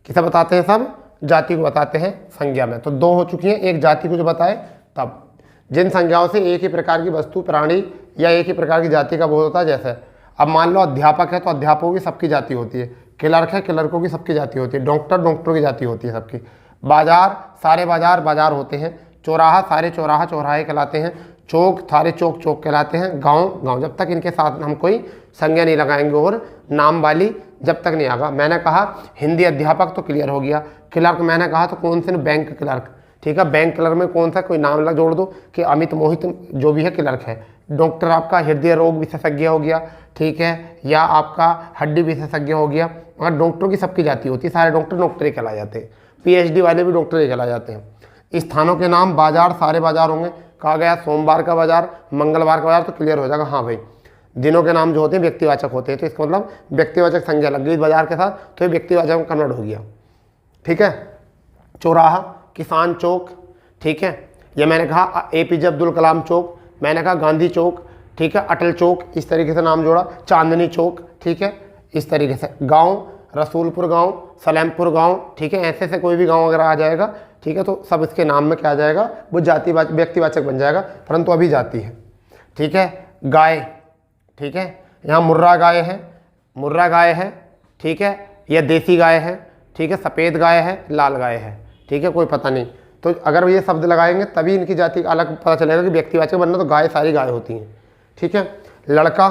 किसे बताते हैं, सब जाति को बताते हैं संज्ञा में। तो 2 हो चुकी हैं, एक जाति को जो बताए तब, जिन संज्ञाओं से एक ही प्रकार की वस्तु, प्राणी या एक ही प्रकार की जाति का बोध होता है। जैसे अब मान लो अध्यापक है तो अध्यापकों की सबकी जाति होती है, क्लर्क है क्लर्कों की सबकी जाति होती है, डॉक्टर डॉक्टरों की जाति होती है सबकी, बाजार सारे बाजार बाजार होते हैं, चौराहा सारे चौराहा चौराहे कहलाते हैं, चौक सारे चौक चौक कहलाते हैं, गांव गांव, जब तक इनके साथ हम कोई संज्ञा नहीं लगाएंगे और नाम वाली जब तक नहीं आएगा। मैंने कहा हिंदी अध्यापक तो क्लियर हो गया, क्लर्क मैंने कहा तो कौन से, बैंक क्लर्क, ठीक है, बैंक क्लर्क में कौन सा कोई नाम लग जोड़ दो कि अमित मोहित जो भी है क्लर्क है। डॉक्टर आपका हृदय रोग विशेषज्ञ हो गया, ठीक है, या आपका हड्डी विशेषज्ञ हो गया। और डॉक्टरों की सबकी जाति होती है, सारे डॉक्टर डॉक्टरी कहला जाते हैं, पीएचडी वाले भी डॉक्टरी कहला जाते हैं। स्थानों के नाम, बाजार सारे बाजार होंगे, कहा गया सोमवार का बाजार, मंगलवार का बाजार, तो क्लियर हो जाएगा हाँ भाई। दिनों के नाम जो होते हैं व्यक्तिवाचक होते हैं, तो इसका मतलब व्यक्तिवाचक संज्ञा लग गई बाजार के साथ, तो ये व्यक्तिवाचक में कन्वर्ट हो गया, ठीक है। चौराहा, किसान चौक, ठीक है, ये मैंने कहा एपीजे अब्दुल कलाम चौक, मैंने कहा गांधी चौक, ठीक है, अटल चौक, इस तरीके से नाम जोड़ा, चांदनी चौक, ठीक है, इस तरीके से। गांव, रसूलपुर गांव, सलेमपुर गांव, ठीक है, ऐसे से कोई भी गांव अगर आ जाएगा, ठीक है, तो सब इसके नाम में क्या आ जाएगा, वो जाति व्यक्तिवाचक बन जाएगा, परंतु अभी जाति है, ठीक है। गाय, ठीक है। यहाँ मुर्रा गाय है, मुर्रा गाय है, ठीक है, या देसी गाय है, ठीक है, सफ़ेद गाय है, लाल गाय है, ठीक है, कोई पता नहीं। तो अगर ये शब्द लगाएंगे तभी इनकी जाति का अलग पता चलेगा कि व्यक्तिवाचक बनना तो गाय सारी गाय होती हैं, ठीक है। लड़का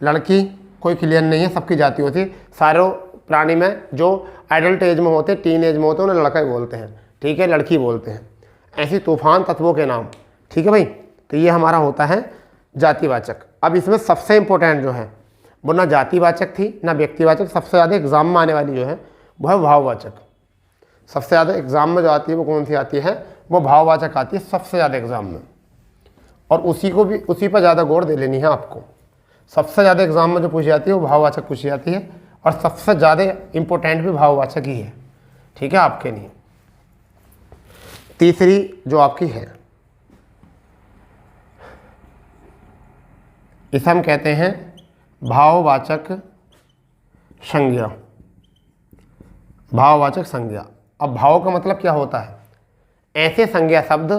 लड़की कोई क्लियर नहीं है, सबकी जाति होती है। सारों प्राणी में जो एडल्ट एज में होते हैं, टीन एज में होते हैं, उन्हें लड़का ही बोलते हैं, ठीक है, लड़की बोलते हैं। ऐसी तूफान तत्वों के नाम, ठीक है भाई। तो ये हमारा होता है जातिवाचक। अब इसमें सबसे इंपॉर्टेंट जो है वो ना जातिवाचक थी ना व्यक्तिवाचक, सबसे ज़्यादा एग्जाम में आने वाली जो है वो है भाववाचक। सबसे ज़्यादा एग्जाम में जो आती है वो कौन सी आती है, वो भाववाचक आती है सबसे ज़्यादा एग्जाम में, और उसी पर ज़्यादा गौर दे लेनी है आपको। सबसे ज़्यादा एग्जाम में जो पूछी जाती है वो भाववाचक पूछी जाती है, और सबसे ज़्यादा इम्पोर्टेंट भी भाववाचक ही है, ठीक है, आपके लिए। तीसरी जो आपकी है इसे हम कहते हैं भाववाचक संज्ञा। भाववाचक संज्ञा। अब भाव का मतलब क्या होता है, ऐसे संज्ञा शब्द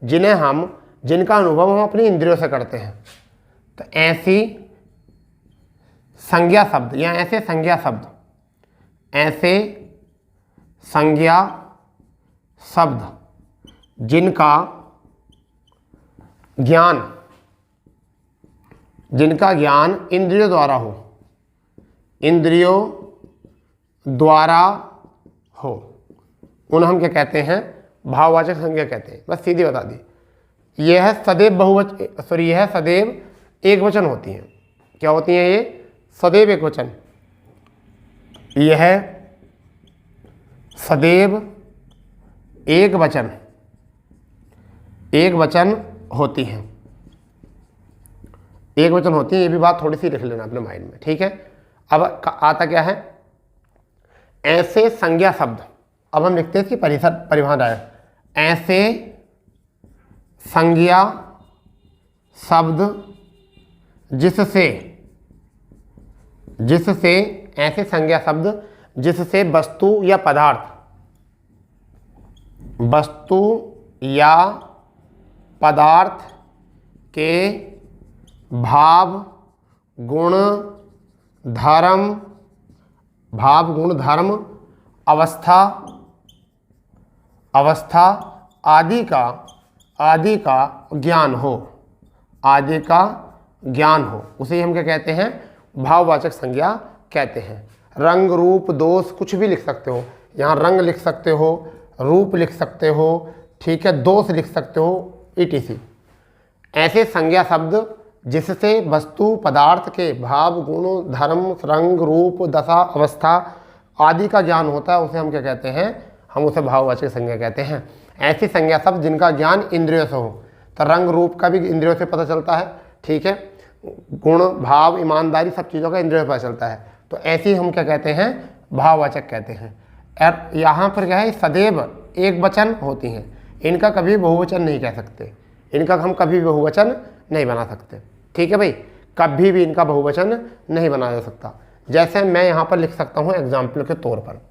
जिनका अनुभव हम अपनी इंद्रियों से करते हैं। तो ऐसी संज्ञा शब्द या ऐसे संज्ञा शब्द जिनका ज्ञान इंद्रियों द्वारा हो, उन्हें हम क्या कहते हैं, भाववाचक संज्ञा कहते हैं। बस सीधी बता दी। यह सदैव एक वचन होती हैं। क्या होती हैं ये? सदैव एक वचन। यह सदैव एक वचन होती हैं। एक वचन होती है, ये भी बात थोड़ी सी लिख लेना अपने माइंड में, ठीक है। अब आता क्या है, ऐसे संज्ञा शब्द। अब हम लिखते हैं इसकी परिभाषा है, ऐसे संज्ञा शब्द जिससे वस्तु या पदार्थ के भाव गुण धर्म अवस्था आदि का ज्ञान हो, उसे हम क्या कहते हैं, भाववाचक संज्ञा कहते हैं। रंग रूप दोष कुछ भी लिख सकते हो, यहाँ रंग लिख सकते हो, रूप लिख सकते हो, ठीक है, दोष लिख सकते हो, etc। ऐसे संज्ञा शब्द जिससे वस्तु पदार्थ के भाव गुण धर्म रंग रूप दशा अवस्था आदि का ज्ञान होता है, उसे हम क्या कहते हैं, हम उसे भाववाचक संज्ञा कहते हैं। ऐसी संज्ञा शब्द जिनका ज्ञान इंद्रियों से हो। तो रंग रूप का भी इंद्रियों से पता चलता है, ठीक है, गुण भाव ईमानदारी सब चीज़ों का इंद्रियों से पता चलता है। तो ऐसी हम क्या कहते हैं, भाववाचक कहते हैं। और यहाँ पर क्या है, सदैव एक वचन होती हैं, इनका कभी बहुवचन नहीं कह सकते, इनका हम कभी बहुवचन नहीं बना सकते, ठीक है भाई, कभी भी इनका बहुवचन नहीं बनाया जा सकता। जैसे मैं यहाँ पर लिख सकता हूँ एग्जाम्पल के तौर पर,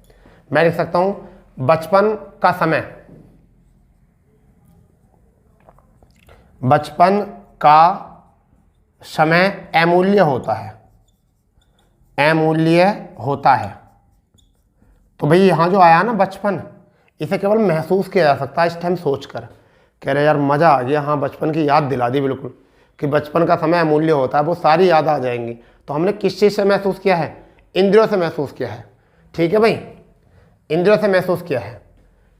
मैं लिख सकता हूँ बचपन का समय अमूल्य होता है। तो भाई यहाँ जो आया ना बचपन, इसे केवल महसूस किया जा सकता है इस टाइम सोचकर, कह रहे यार मज़ा आ गया, हाँ बचपन की याद दिला दी बिल्कुल, कि बचपन का समय अमूल्य होता है, वो सारी याद आ जाएंगी। तो हमने किस चीज़ से महसूस किया है, इंद्रियों से महसूस किया है, ठीक है भाई, इंद्रियों से महसूस किया है,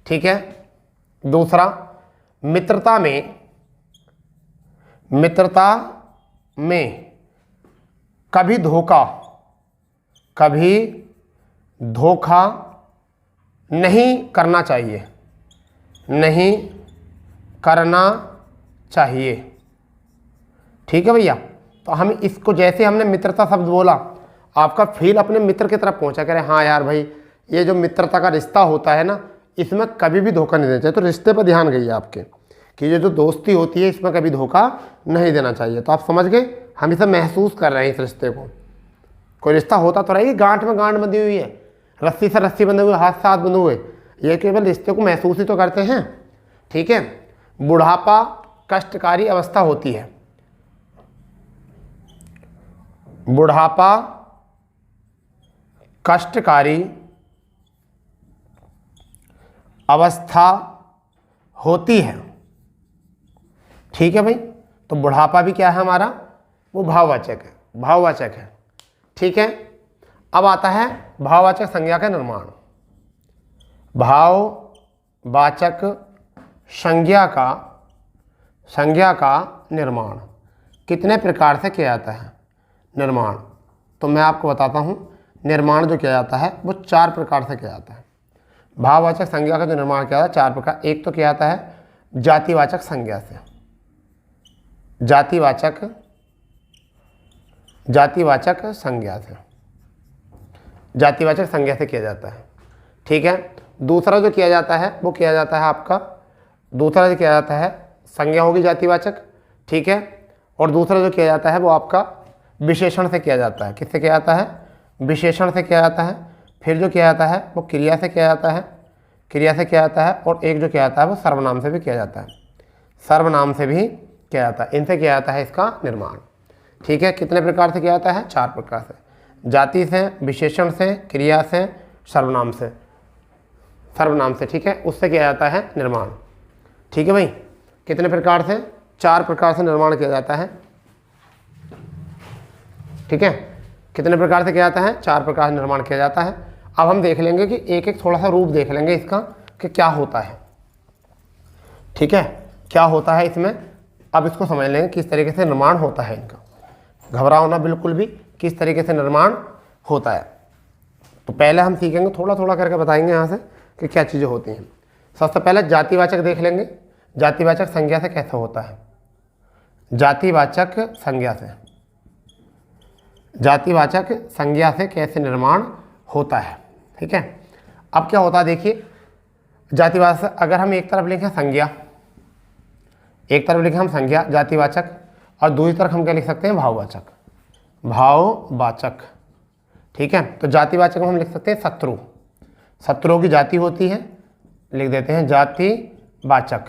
ठीक है। दूसरा, मित्रता में कभी धोखा नहीं करना चाहिए, ठीक है भैया। तो हम इसको, जैसे हमने मित्रता शब्द बोला, आपका फील अपने मित्र की तरफ पहुंचा, कह रहे हाँ यार भाई, ये जो मित्रता का रिश्ता होता है ना, इसमें कभी भी धोखा नहीं देना चाहिए। तो रिश्ते पर ध्यान गई आपके कि ये जो दोस्ती होती है इसमें कभी धोखा नहीं देना चाहिए। तो आप समझ गए, हम इसे महसूस कर रहे हैं इस रिश्ते को। कोई रिश्ता होता तो रहेगी, गांठ में गांठ बंधी हुई है, रस्सी से रस्सी बंधे हुए, हाथ से हाथ बंधे हुए, ये केवल रिश्ते को महसूस ही तो करते हैं, ठीक है। बुढ़ापा कष्टकारी अवस्था होती है, बुढ़ापा कष्टकारी अवस्था होती है। ठीक है भाई, तो बुढ़ापा भी क्या है हमारा, वो भाववाचक है, भाववाचक है। ठीक है, अब आता है भाववाचक संज्ञा का निर्माण। भाववाचक संज्ञा का निर्माण कितने प्रकार से किया जाता है निर्माण, तो मैं आपको बताता हूँ। निर्माण जो किया जाता है वो 4 प्रकार से किया जाता है। भाववाचक संज्ञा का जो निर्माण किया जाता है 4 प्रकार। एक तो किया जाता है जातिवाचक संज्ञा से, जातिवाचक संज्ञा से किया जाता है। ठीक है, दूसरा जो किया जाता है वो किया जाता है आपका, दूसरा जो किया जाता है संज्ञा होगी जातिवाचक। ठीक है, और दूसरा जो किया जाता है वो आपका विशेषण से किया जाता है। किससे किया जाता है, विशेषण से किया जाता है। फिर जो किया जाता है वो क्रिया से किया जाता है, क्रिया से किया जाता है। और एक जो किया जाता है वो सर्वनाम से भी किया जाता है, सर्वनाम से भी किया जाता है। इनसे किया जाता है इसका निर्माण। ठीक है, कितने प्रकार से किया जाता है, 4 प्रकार से, जाति से, विशेषण से, क्रिया से, सर्वनाम से, ठीक है, उससे किया जाता है निर्माण। ठीक है भाई, कितने प्रकार से, 4 प्रकार से निर्माण किया जाता है। ठीक है, कितने प्रकार से किया जाता है, 4 प्रकार से निर्माण किया जाता है। अब हम देख लेंगे कि एक एक थोड़ा सा रूप देख लेंगे इसका कि क्या होता है। ठीक है, क्या होता है इसमें, अब इसको समझ लेंगे किस तरीके से निर्माण होता है इनका। घबराओ ना बिल्कुल भी, किस तरीके से निर्माण होता है। तो पहले हम सीखेंगे, थोड़ा थोड़ा करके बताएंगे यहाँ से कि क्या चीज़ें होती हैं। सबसे पहले जातिवाचक देख लेंगे, जातिवाचक संज्ञा से कैसे होता है। जातिवाचक संज्ञा से कैसे निर्माण होता है। ठीक है, अब क्या होता है देखिए, जातिवाचक अगर हम एक तरफ लिखें संज्ञा, एक तरफ लिखें हम संज्ञा जातिवाचक, और दूसरी तरफ हम क्या लिख सकते हैं, भाववाचक। ठीक है, तो जातिवाचक में हम लिख सकते हैं शत्रु, शत्रुओं की जाति होती है, लिख देते हैं जातिवाचक।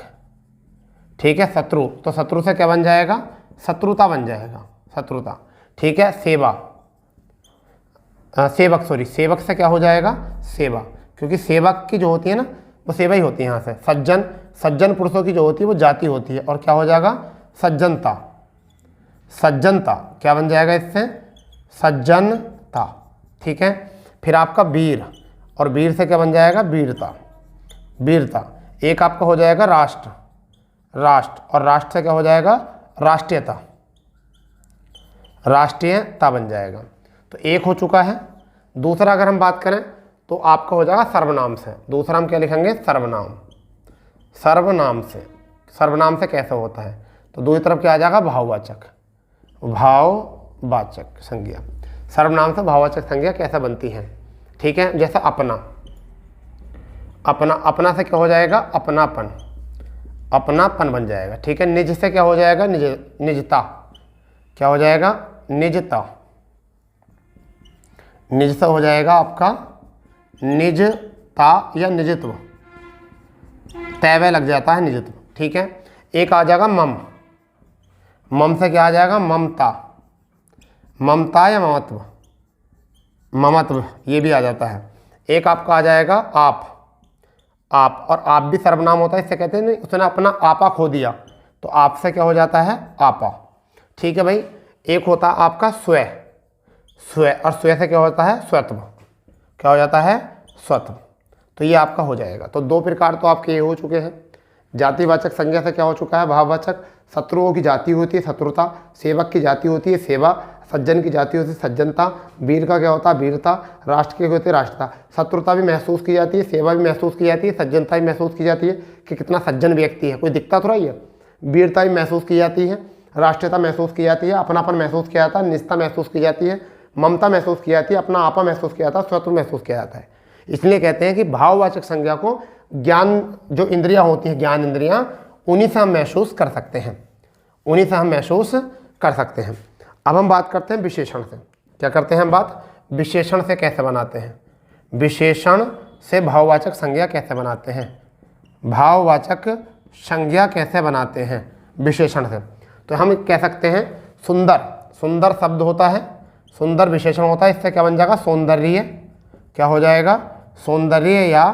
ठीक है, शत्रु, तो शत्रु से क्या बन जाएगा, शत्रुता बन जाएगा, शत्रुता। ठीक है, सेवक से क्या हो जाएगा, सेवा, क्योंकि सेवक की जो होती है ना वो सेवा ही होती है। यहाँ से सज्जन पुरुषों की जो होती है वो जाति होती है, और क्या हो जाएगा, सज्जनता क्या बन जाएगा इससे, सज्जनता। ठीक है, फिर आपका वीर, और वीर से क्या बन जाएगा, वीरता। एक आपका हो जाएगा राष्ट्र, और राष्ट्र से क्या हो जाएगा, राष्ट्रीयता बन जाएगा। तो एक हो चुका है। दूसरा अगर हम बात करें तो आपका हो जाएगा सर्वनाम से। दूसरा हम क्या लिखेंगे, सर्वनाम से कैसे होता है, तो दूसरी तरफ क्या आ जाएगा, भाववाचक संज्ञा। सर्वनाम से भाववाचक संज्ञा कैसे बनती है। ठीक है, जैसे अपना से क्या हो जाएगा, अपनापन बन जाएगा। ठीक है, निज से क्या हो जाएगा, निजता, क्या हो जाएगा, निज से हो जाएगा आपका निजता या निजत्व, तैवे लग जाता है, निजत्व। ठीक है, एक आ जाएगा मम से क्या आ जाएगा, ममता या ममत्व, ये भी आ जाता है। एक आपका आ जाएगा आप, और आप भी सर्वनाम होता है, इससे कहते हैं नहीं उसने अपना आपा खो दिया, तो आपसे क्या हो जाता है, आपा। ठीक है भाई, एक होता है आपका स्वय, और स्वय से क्या होता है, स्वत्व, क्या हो जाता है, स्वत्व। तो ये आपका हो जाएगा। तो 2 प्रकार तो आपके ये हो चुके हैं। जातिवाचक संज्ञा से क्या हो चुका है, भाववाचक। शत्रुओं की जाति होती है शत्रुता, सेवक की जाति होती है सेवा, सज्जन की जाति होती है सज्जनता, वीर का क्या होता है, वीरता, राष्ट्र के होते राष्ट्रता। शत्रुता भी महसूस की जाती है, सेवा भी महसूस की जाती है, सज्जनता भी महसूस की जाती है कि कितना सज्जन व्यक्ति है, कोई दिक्कत थोड़ा ही है। वीरता भी महसूस की जाती है, राष्ट्रीयता महसूस की जाती है, अपनापन महसूस किया जाता है, निजता महसूस की जाती है, ममता महसूस की जाती है, अपना आपा महसूस किया जाता है, स्वत्व महसूस किया जाता है। इसलिए कहते हैं कि भाववाचक संज्ञा को ज्ञान जो इंद्रियां होती हैं, ज्ञान इंद्रियां, उन्हीं से हम महसूस कर सकते हैं, अब हम बात करते हैं विशेषण से। क्या करते हैं हम बात, विशेषण से कैसे बनाते हैं, विशेषण से भाववाचक संज्ञा कैसे बनाते हैं, भाववाचक संज्ञा कैसे बनाते हैं विशेषण से। तो हम कह सकते हैं सुंदर शब्द होता है, सुंदर विशेषण होता है, इससे क्या बन जाएगा सौंदर्य, क्या हो जाएगा सौंदर्य या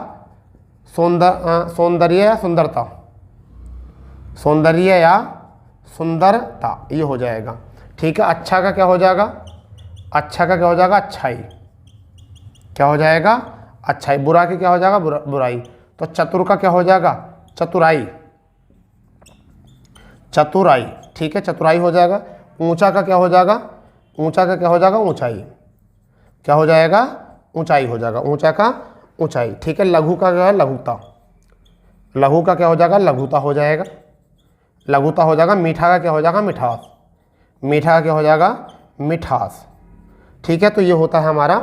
सौंदर्य या सुंदरता, सौंदर्य या सुंदरता ये हो जाएगा। ठीक है, अच्छा का क्या हो जाएगा, अच्छा का क्या हो जाएगा अच्छाई, क्या हो जाएगा अच्छाई। बुरा की क्या हो जाएगा बुराई। तो चतुर का क्या हो जाएगा चतुराई, चतुराई। ठीक है, चतुराई हो जाएगा। ऊंचा का क्या हो जाएगा, ऊंचा का क्या हो जाएगा ऊंचाई, क्या हो जाएगा ऊंचाई हो जाएगा, ऊंचा का ऊंचाई। ठीक है, लघु का क्या है लघुता, लघु का क्या हो जाएगा लघुता हो जाएगा, लघुता हो जाएगा। मीठा का क्या हो जाएगा मिठास, मीठा का क्या हो जाएगा मिठास। ठीक है, तो ये होता है हमारा,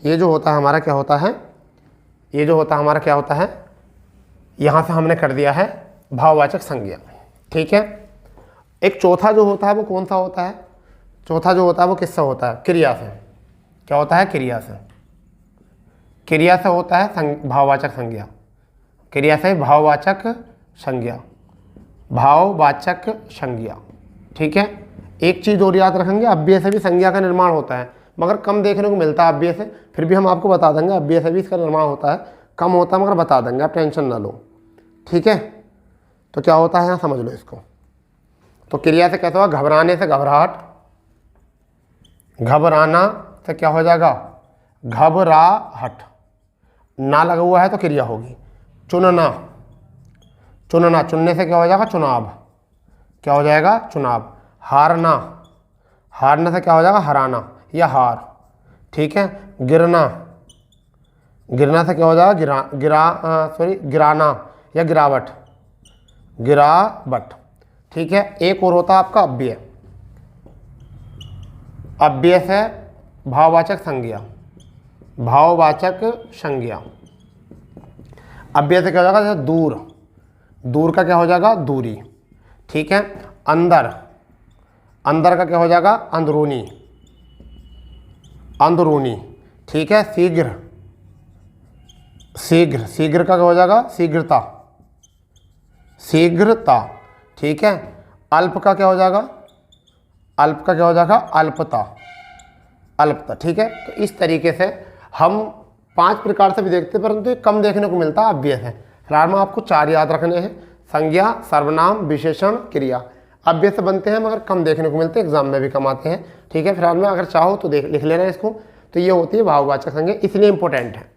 ये जो होता है हमारा क्या होता है, ये जो होता है हमारा क्या होता है, यहाँ से हमने कर दिया है भाववाचक संज्ञा। ठीक है, एक चौथा जो होता है वो कौन सा होता है, चौथा जो होता है वो किससे होता है क्रिया से, क्या होता है क्रिया से, क्रिया से होता है भाववाचक संज्ञा, क्रिया से भाववाचक संज्ञा, भाववाचक संज्ञा। ठीक है, एक चीज़ और याद रखेंगे, अव्यय से भी संज्ञा का निर्माण होता है, मगर कम देखने को मिलता है अव्यय से, फिर भी हम आपको बता देंगे अव्यय से भी इसका निर्माण होता है, कम होता है मगर बता देंगे, आप टेंशन ना लो। ठीक है, तो क्या होता है यहाँ समझ लो इसको। तो क्रिया से कैसा होगा, घबराने से घबराहट, घबराना से क्या हो जाएगा घबराहट, ना लगा हुआ है तो क्रिया होगी। चुनना, चुनना, चुनने से क्या हो जाएगा चुनाव, क्या हो जाएगा चुनाव। हारना, हारने से क्या हो जाएगा हराना या हार। ठीक है, गिरना, गिरना से क्या हो जाएगा गिराना या गिरावट, गिरावट। ठीक है, एक और होता है आपका अव्यय, अव्यय से भाववाचक संज्ञा, भाववाचक संज्ञा। अव्यय से क्या हो जाएगा जैसे दूर, दूर का क्या हो जाएगा दूरी। ठीक है, अंदर, अंदर का क्या हो जाएगा अंदरूनी, अंदरूनी। ठीक है, शीघ्र, शीघ्र, शीघ्र का क्या हो जाएगा शीघ्रता, शीघ्रता। ठीक है, अल्प का क्या हो जाएगा, अल्प का क्या हो जाएगा अल्पता, अल्पता। ठीक है, तो इस तरीके से हम 5 प्रकार से भी देखते हैं, परंतु कम देखने को मिलता है अव्यय है। फिलहाल में आपको 4 याद रखने हैं, संज्ञा, सर्वनाम, विशेषण, क्रिया। अव्यय से बनते हैं मगर कम देखने को मिलते हैं, एग्जाम में भी कम आते हैं। ठीक है, फिलहाल में अगर चाहो तो लिख लेना इसको। तो ये होती है भाववाचक संज्ञा, इसलिए इंपॉर्टेंट है,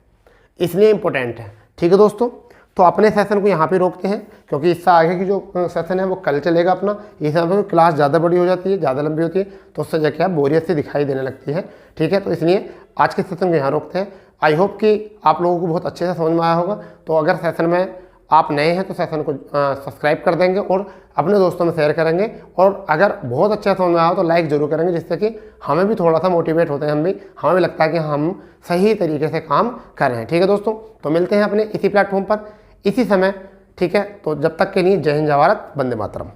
इसलिए इंपॉर्टेंट है। ठीक है दोस्तों, तो अपने सेशन को यहाँ पे रोकते हैं, क्योंकि इससे आगे की जो सेशन है वो कल चलेगा अपना। इस समय पर क्लास ज़्यादा बड़ी हो जाती है, ज़्यादा लंबी होती है, तो उससे क्या बोरियत से दिखाई देने लगती है। ठीक है, तो इसलिए आज के सेशन को यहाँ रोकते हैं। आई होप कि आप लोगों को बहुत अच्छे से समझ में आया होगा। तो अगर सेशन में आप नए हैं तो सेशन को सब्सक्राइब कर देंगे और अपने दोस्तों में शेयर करेंगे, और अगर बहुत अच्छा समझ में आया तो लाइक ज़रूर करेंगे, जिससे कि हमें भी थोड़ा सा मोटिवेट होते हैं, हमें भी लगता है कि हम सही तरीके से काम कर रहे हैं। ठीक है दोस्तों, तो मिलते हैं अपने इसी प्लेटफॉर्म पर इसी समय। ठीक है, तो जब तक के लिए जय हिंद, जय भारत, वंदे मातरम।